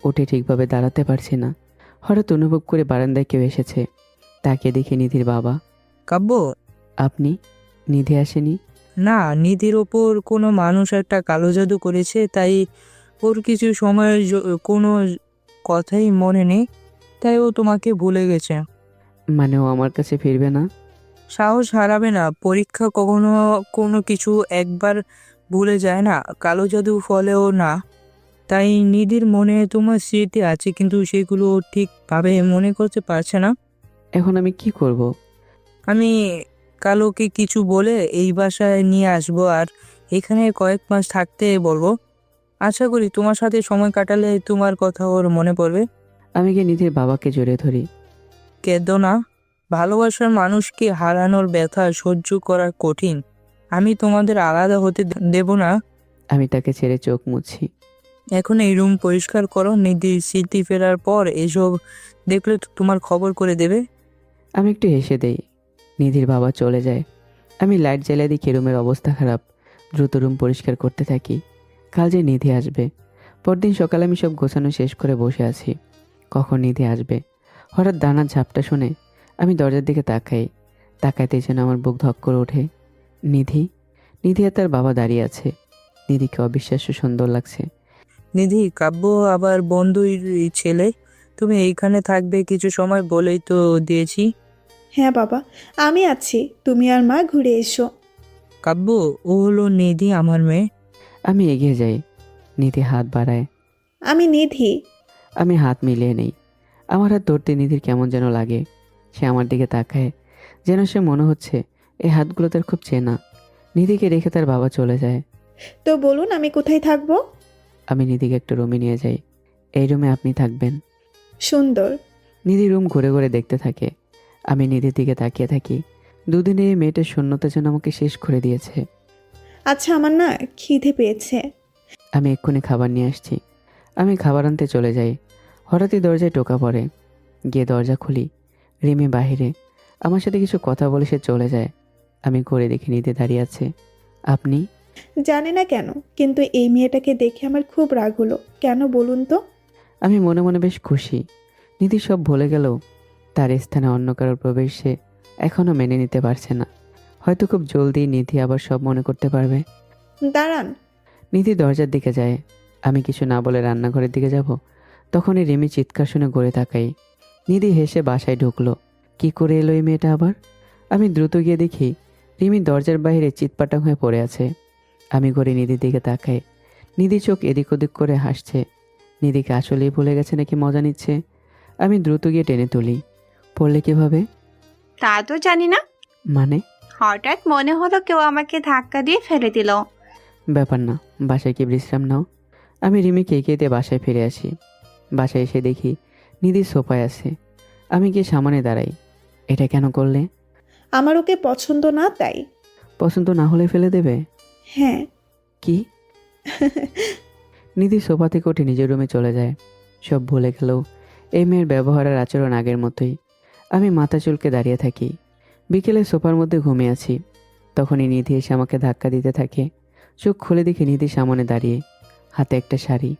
উঠে ঠিকভাবে দাঁড়াতে পারছি না। হঠাৎ অনুভব করে বারান্দায় কেউ এসেছে। তাকে দেখে নিধির বাবা। কাব্য। আপনি? নিধি আসেনি? না, নিধির ওপর কোনো মানুষ একটা কালো জাদু করেছে, তাই ওর কিছু সময়ের কোনো কথাই মনে নেই, তাই ও তোমাকে ভুলে গেছে। মানে ও আমার কাছে ফিরবে না? সাহস হারাবে না, পরীক্ষা কখনো কোনো কিছু একবার ভুলে যায় না, কালো জাদু ফলেও না। তাই নিধির মনে তোমার স্মৃতি আছে, কিন্তু সেগুলো ও ঠিকভাবে মনে করতে পারছে না। এখন আমি কি করব? আমি কালোকে কিছু বলে এই বাসায় নিয়ে আসবো আর এখানে কয়েক মাস থাকতে বলবো। আশা করি তোমার সাথে সময় কাটালে তোমার কথা ওর মনে পড়বে। আমি গিয়ে নিধির বাবাকে জড়িয়ে ধরি। কেঁদো না, ভালোবাসার মানুষকে হারানোর ব্যথা সহ্য করা কঠিন। আমি তোমাদের আলাদা হতে দেব না। আমি তাকে ছেড়ে চোখ মুছি। এখন এই রুম পরিষ্কার করো, নিধির স্মৃতি ফেরার পর এসব দেখলে তোমার খবর করে দেবে। আমি একটু হেসে দেই। নিধির বাবা চলে যায়। আমি লাইট জ্বালিয়ে দেখি রুমের অবস্থা খারাপ। দ্রুত রুম পরিষ্কার করতে থাকি। কাল যে নিধি আসবে। পরদিন সকালে আমি সব গোছানো শেষ করে বসে আছি। কখন নিধি আসবে? হঠাৎ দানার ঝাপটা শুনে আমি দরজার দিকে তাকাই। তাকাইতেই যেন আমার বুক ধক করে ওঠে। নিধি নিধি আর তার বাবা দাঁড়িয়ে আছে। নিধিকে অবিশ্বাস্য সুন্দর লাগছে। নিধি, কাব্য আবার বন্ধুই ছেলে, তুমি এইখানে থাকবে কিছু সময় বলেই তো দিয়েছি। হ্যাঁ বাবা, আমি আছি, তুমি আর মা ঘুরে এসো। কাব্য, ও হলো নিধি, আমার মেয়ে। আমি এগিয়ে যাই। নিধি হাত বাড়ায়। আমি নিধি। আমি হাত মিলিয়ে নেই। আমার হাত ধরতে নিধির কেমন যেন লাগে। সে আমার দিকে তাকায়, যেন সে মনে হচ্ছে এই হাতগুলো তার খুব চেনা। নিধিকে রেখে তার বাবা চলে যায়। তো বলুন আমি কোথায় থাকবো? আমি নিধিকে একটা রুমে নিয়ে যাই। এই রুমে আপনি থাকবেন। সুন্দর। নিধি রুম ঘুরে ঘুরে দেখতে থাকে। আমি নিধির দিকে তাকিয়ে থাকি। দুদিনে এই মেয়েটার শূন্যতা যেন আমাকে শেষ করে দিয়েছে। আচ্ছা, আমার না খিদে পেয়েছে। আমি এক্ষুনি খাবার নিয়ে আসছি। আমি খাবার আনতে চলে যাই। হঠাৎই দরজায় টোকা পড়ে। গিয়ে দরজা খুলি। রিমি বাহিরে আমার সাথে কিছু কথা বলে সে চলে যায়। আমি ঘুরে দেখি নিধি দাঁড়িয়ে আছে। আপনি? জানি না কেন, কিন্তু এই মেয়েটাকে দেখে আমার খুব রাগ হলো। কেন বলুন তো? আমি মনে মনে বেশ খুশি। নিধি সব ভুলে গেলেও তার স্থানে অন্য কারোর প্রবেশ সে এখনও মেনে নিতে পারছে না। হয়তো খুব জলদি নিধি আবার সব মনে করতে পারবে। দাঁড়ান। নিধি দরজার দিকে যায়। আমি কিছু না বলে রান্নাঘরের দিকে যাব। তখনই রিমি চিৎকার শুনে ঘুরে তাকাই। নিধি হেসে বাসায় ঢুকলো। কি করে এলো এই মেয়েটা আবার? আমি দ্রুত গিয়ে দেখি রিমি দরজার বাইরে চিৎপাটাং হয়ে পড়ে আছে। আমি ঘুরে নিধির দিকে তাকাই। নিধি চোখ এদিক ওদিক করে হাসছে। নিধিকে আসলেই ভুলে গেছে নাকি মজা নিচ্ছে? আমি দ্রুত গিয়ে টেনে তুলি। পড়লে কিভাবে? তা তো জানি না, মানে? হঠাৎ মনে হলো কেউ আমাকে ধাক্কা দিয়ে ফেলে দিল। ব্যাপার না, বাসায় কি বিশ্রাম নাও। আমি রিমিকে এগিয়ে দিয়ে বাসায় ফিরে আসি। বাসায় এসে দেখি নিধি সোফায় আছে। আমি গিয়ে সামনে দাঁড়াই। এটা কেন করলে? আমার ওকে পছন্দ না, তাই। পছন্দ না হলে ফেলে দেবে? হ্যাঁ। কি? নিধি সোফা থেকে উঠে নিজের রুমে চলে যায়। সব ভুলে গেলেও এই মেয়ের ব্যবহারের আচরণ আগের মতোই। আমি মাথা চুলকে দাঁড়িয়ে থাকি। বিকেলে সোফার মধ্যে ঘুমিয়ে আছি। তখনই নিধি এসে আমাকে ধাক্কা দিতে থাকে। চোখ খুলে দেখি নিধি সামনে দাঁড়িয়ে, হাতে একটা শাড়ি।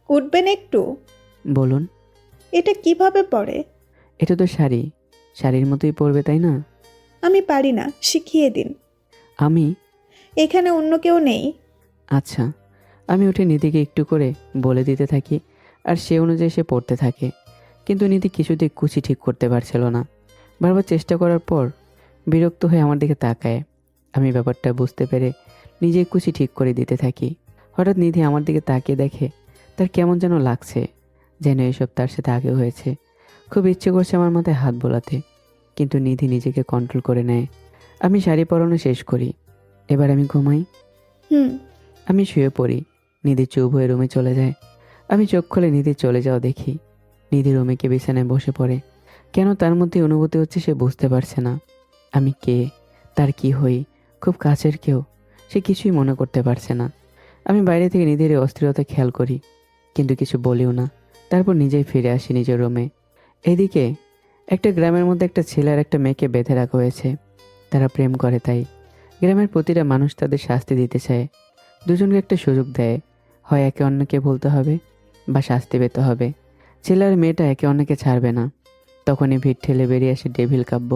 উঠবেন একটু? বলুন। এটা কিভাবে পরে? এটা তো শাড়ি, শাড়ির মতোই পরবে তাই না? আমি পারি না, শিখিয়ে দিন। আমি? এখানে অন্য কেউ নেই। আচ্ছা। আমি উঠে নিধিকে একটু করে বলে দিতে থাকি আর সে অনুযায়ী সে পড়তে থাকে। কিন্তু নিধি কিছুতেই কুচি ঠিক করতে পারছিল না। বারবার চেষ্টা করার পর বিরক্ত হয়ে আমার দিকে তাকায়। আমি ব্যাপারটা বুঝতে পেরে নিজেই কুচি ঠিক করে দিতে থাকি। হঠাৎ নিধি আমার দিকে তাকিয়ে দেখে তার কেমন যেন লাগছে, যেন এসব তার সাথে আগে হয়েছে। খুব ইচ্ছে করছে আমার মাথায় হাত বোলাতে, কিন্তু নিধি নিজেকে কন্ট্রোল করে নেয়। আমি শাড়ি পরানো শেষ করি। এবার আমি ঘুমাই। হুম। আমি শুয়ে পড়ি। নিধি চুপ হয়ে রুমে চলে যায়। আমি চোখ খুলে নিধি চলে যাও দেখি। নিধি রুমে কে বিছানায় বসে পড়ে। কেন তার মধ্যে অনুভূতি হচ্ছে সে বুঝতে পারছে না। আমি কে, তার কি হই, খুব কাছের কেউ, সে কিছুই মনে করতে পারছে না। আমি বাইরে থেকে নিধির এই অস্থিরতা খেয়াল করি, কিন্তু কিছু বলিও না। তারপর নিজেই ফিরে আসি নিজের রুমে। এদিকে একটা গ্রামের মধ্যে একটা ছেলে আর একটা মেয়েকে বেঁধে রাখা হয়েছে। তারা প্রেম করে, তাই গ্রামের প্রতিটা মানুষ তাদের শাস্তি দিতে চায়। দুজনকে একটা সুযোগ দেয়, হয় একে অন্যকে বলতে হবে বা শাস্তি পেতে হবে। ছেলে আর মেয়েটা একে অন্যকে ছাড়বে না। তখনই ভিড় ঠেলে বেরিয়ে আসে ডেভিল কাব্য।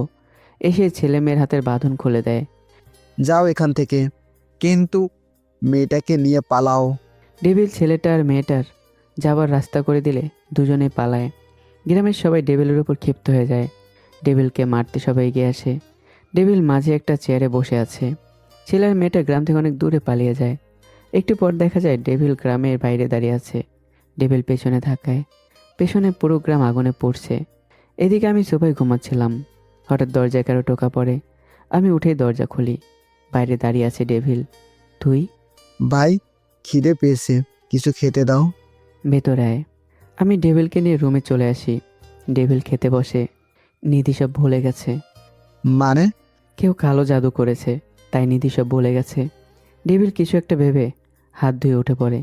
এসে ছেলে মেয়ের হাতের বাঁধন খুলে দেয়। যাও এখান থেকে। কিন্তু মেয়েটাকে নিয়ে পালাও। ডেভিল ছেলেটা আর মেয়েটার যাবার রাস্তা করে দিলে দুজনে পালায়। গ্রামের সবাই ডেভিলের উপর ক্ষিপ্ত হয়ে যায়। ডেভিলকে মারতে সবাই এগিয়ে আসে। ডেভিল মাঝে একটা চেয়ারে বসে আছে। ছেলে আর মেয়েটা গ্রাম থেকে অনেক দূরে পালিয়ে যায়। একটু পর দেখা যায় ডেভিল গ্রামের বাইরে দাঁড়িয়ে আছে। ডেভিল পেছনে থাকায় পেছনে পুরো গ্রাম আগুনে পড়ছে। এদিকে আমি সোফায় ঘুমাচ্ছিলাম। হঠাৎ দরজায় কারো টোকা পড়ে। আমি উঠেই দরজা খুলি। বাইরে দাঁড়িয়ে আছে ডেভিল। তুই? ভাই, খিদে পেয়েছে, কিছু খেতে দাও। ভেতরে আয়। আমি ডেভিলকে নিয়ে রুমে চলে আসি। ডেভিল খেতে বসে। নিধি সব ভুলে গেছে। মানে? কেউ কালো জাদু করেছে, তাই নিধি সব ভুলে গেছে। ডেভিল কিছু একটা ভেবে হাত ধুয়ে উঠে পড়ে।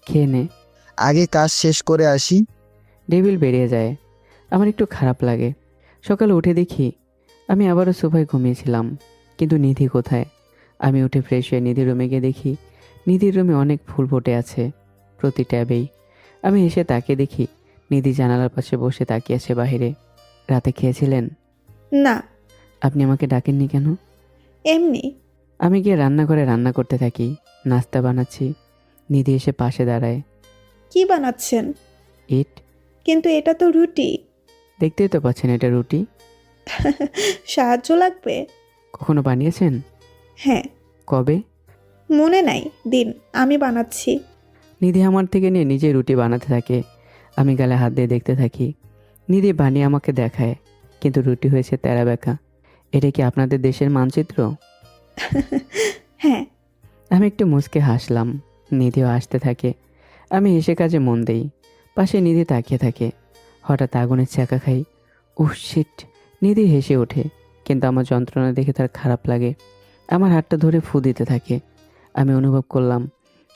খেয়ে নে। আগে কাজ শেষ করে আসি। ডেভিল বেরিয়ে যায়। আমার একটু খারাপ লাগে। সকালে উঠে দেখি আমি আবারও সোফায় ঘুমিয়েছিলাম, কিন্তু নিধি কোথায়? আমি উঠে ফ্রেশ হয়ে নিধির রুমে গিয়ে দেখি নিধির রুমে অনেক ফুল ফুটে আছে প্রতি ট্যাবেই। আমি এসে তাকিয়ে দেখি নিধি জানালার পাশে বসে তাকিয়ে আছে বাহিরে। রাতে খেয়েছিলেন? না, আপনি আমাকে ডাকেননি কেন? এমনি। আমি গিয়ে রান্নাঘরে রান্না করতে থাকি। নাস্তা বানাচ্ছি। নিধি এসে পাশে দাঁড়ায়। কি বানাচ্ছেন? ইট। কিন্তু এটা তো রুটি। দেখতেই তো পাচ্ছেন এটা রুটি। সাহায্য লাগবে? কখনো বানিয়েছেন? হ্যাঁ। কবে? মনে নাই, দিন, আমি বানাচ্ছি। নিধি আমার থেকে নিয়ে নিজে রুটি বানাতে থাকে। আমি গালে হাত দিয়ে দেখতে থাকি। নিধি বানিয়ে আমাকে দেখায়, কিন্তু রুটি হয়েছে তেরা বেঁকা। এটা কি আপনাদের দেশের মানচিত্র? হ্যাঁ। আমি একটু মুচকে হাসলাম। নিধিও হাসতে থাকে। আমি হেসে কাজে মন দেই। পাশে নিধি তাকিয়ে থাকে। হঠাৎ আগুনের চাকা খাই। উহ শিট! নিধি হেসে ওঠে, কিন্তু আমার যন্ত্রণা দেখে তার খারাপ লাগে। আমার হাতটা ধরে ফু দিতে থাকে। আমি অনুভব করলাম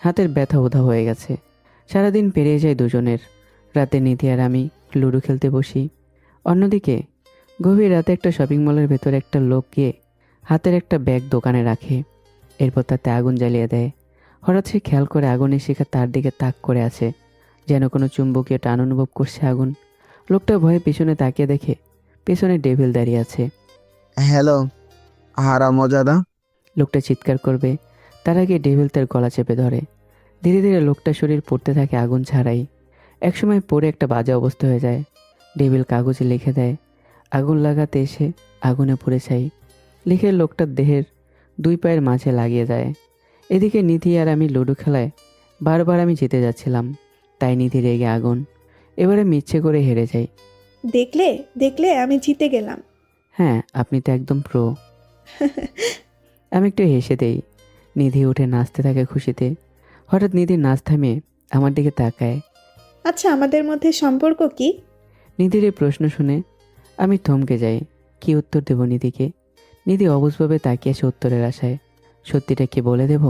হাতের ব্যথা উধাও হয়ে গেছে। সারাদিন পেরিয়ে যায় দুজনের। রাতে নিধি আর আমি লুডো খেলতে বসি। অন্যদিকে গভীর রাতে একটা শপিং মলের ভেতরে একটা লোক গিয়ে হাতের একটা ব্যাগ দোকানে রাখে। এরপর তাতে আগুন জ্বালিয়ে দেয়। হঠাৎ সে খেয়াল করে আগুনের শিখা তার দিকে তাক করে আছে, যেন কোনো চুম্বকীয় টান অনুভব করছে আগুন। লোকটা ভয়ে পিছনে তাকিয়ে দেখে পেছনে ডেভিল দাঁড়িয়ে আছে। হ্যালো হারামজাদা। লোকটা চিৎকার করবে, তার আগে ডেভিল তার গলা চেপে ধরে। ধীরে ধীরে লোকটার শরীর পড়তে থাকে আগুন ছাড়াই। একসময় পরে একটা বাজে অবস্থা হয়ে যায়। ডেভিল কাগজে লিখে দেয়, আগুন লাগাতে এসে আগুনে পুড়ে ছাই। লিখে লোকটার দেহের দুই পায়ের মাঝে লাগিয়ে যায়। এদিকে নিধি আর আমি লুডো খেলায় বারবার আমি জিতে যাচ্ছিলাম, তাই নিধি রেগে আগুন। এবারে আমি ইচ্ছে করে হেরে যাই। দেখলে দেখলে আমি জিতে গেলাম। হ্যাঁ, আপনি তো একদম প্রো। আমি একটু হেসে দেই। নিধি উঠে নাচতে থাকে খুশিতে। হঠাৎ নিধির নাচ থামিয়ে আমার দিকে তাকায়। আচ্ছা, আমাদের মধ্যে সম্পর্ক কি? নিধির এই প্রশ্ন শুনে আমি থমকে যাই। কি উত্তর দেব নিধিকে? নিধি অবুঝভাবে তাকিয়ে আসে উত্তরের আশায়। সত্যিটা কি বলে দেব?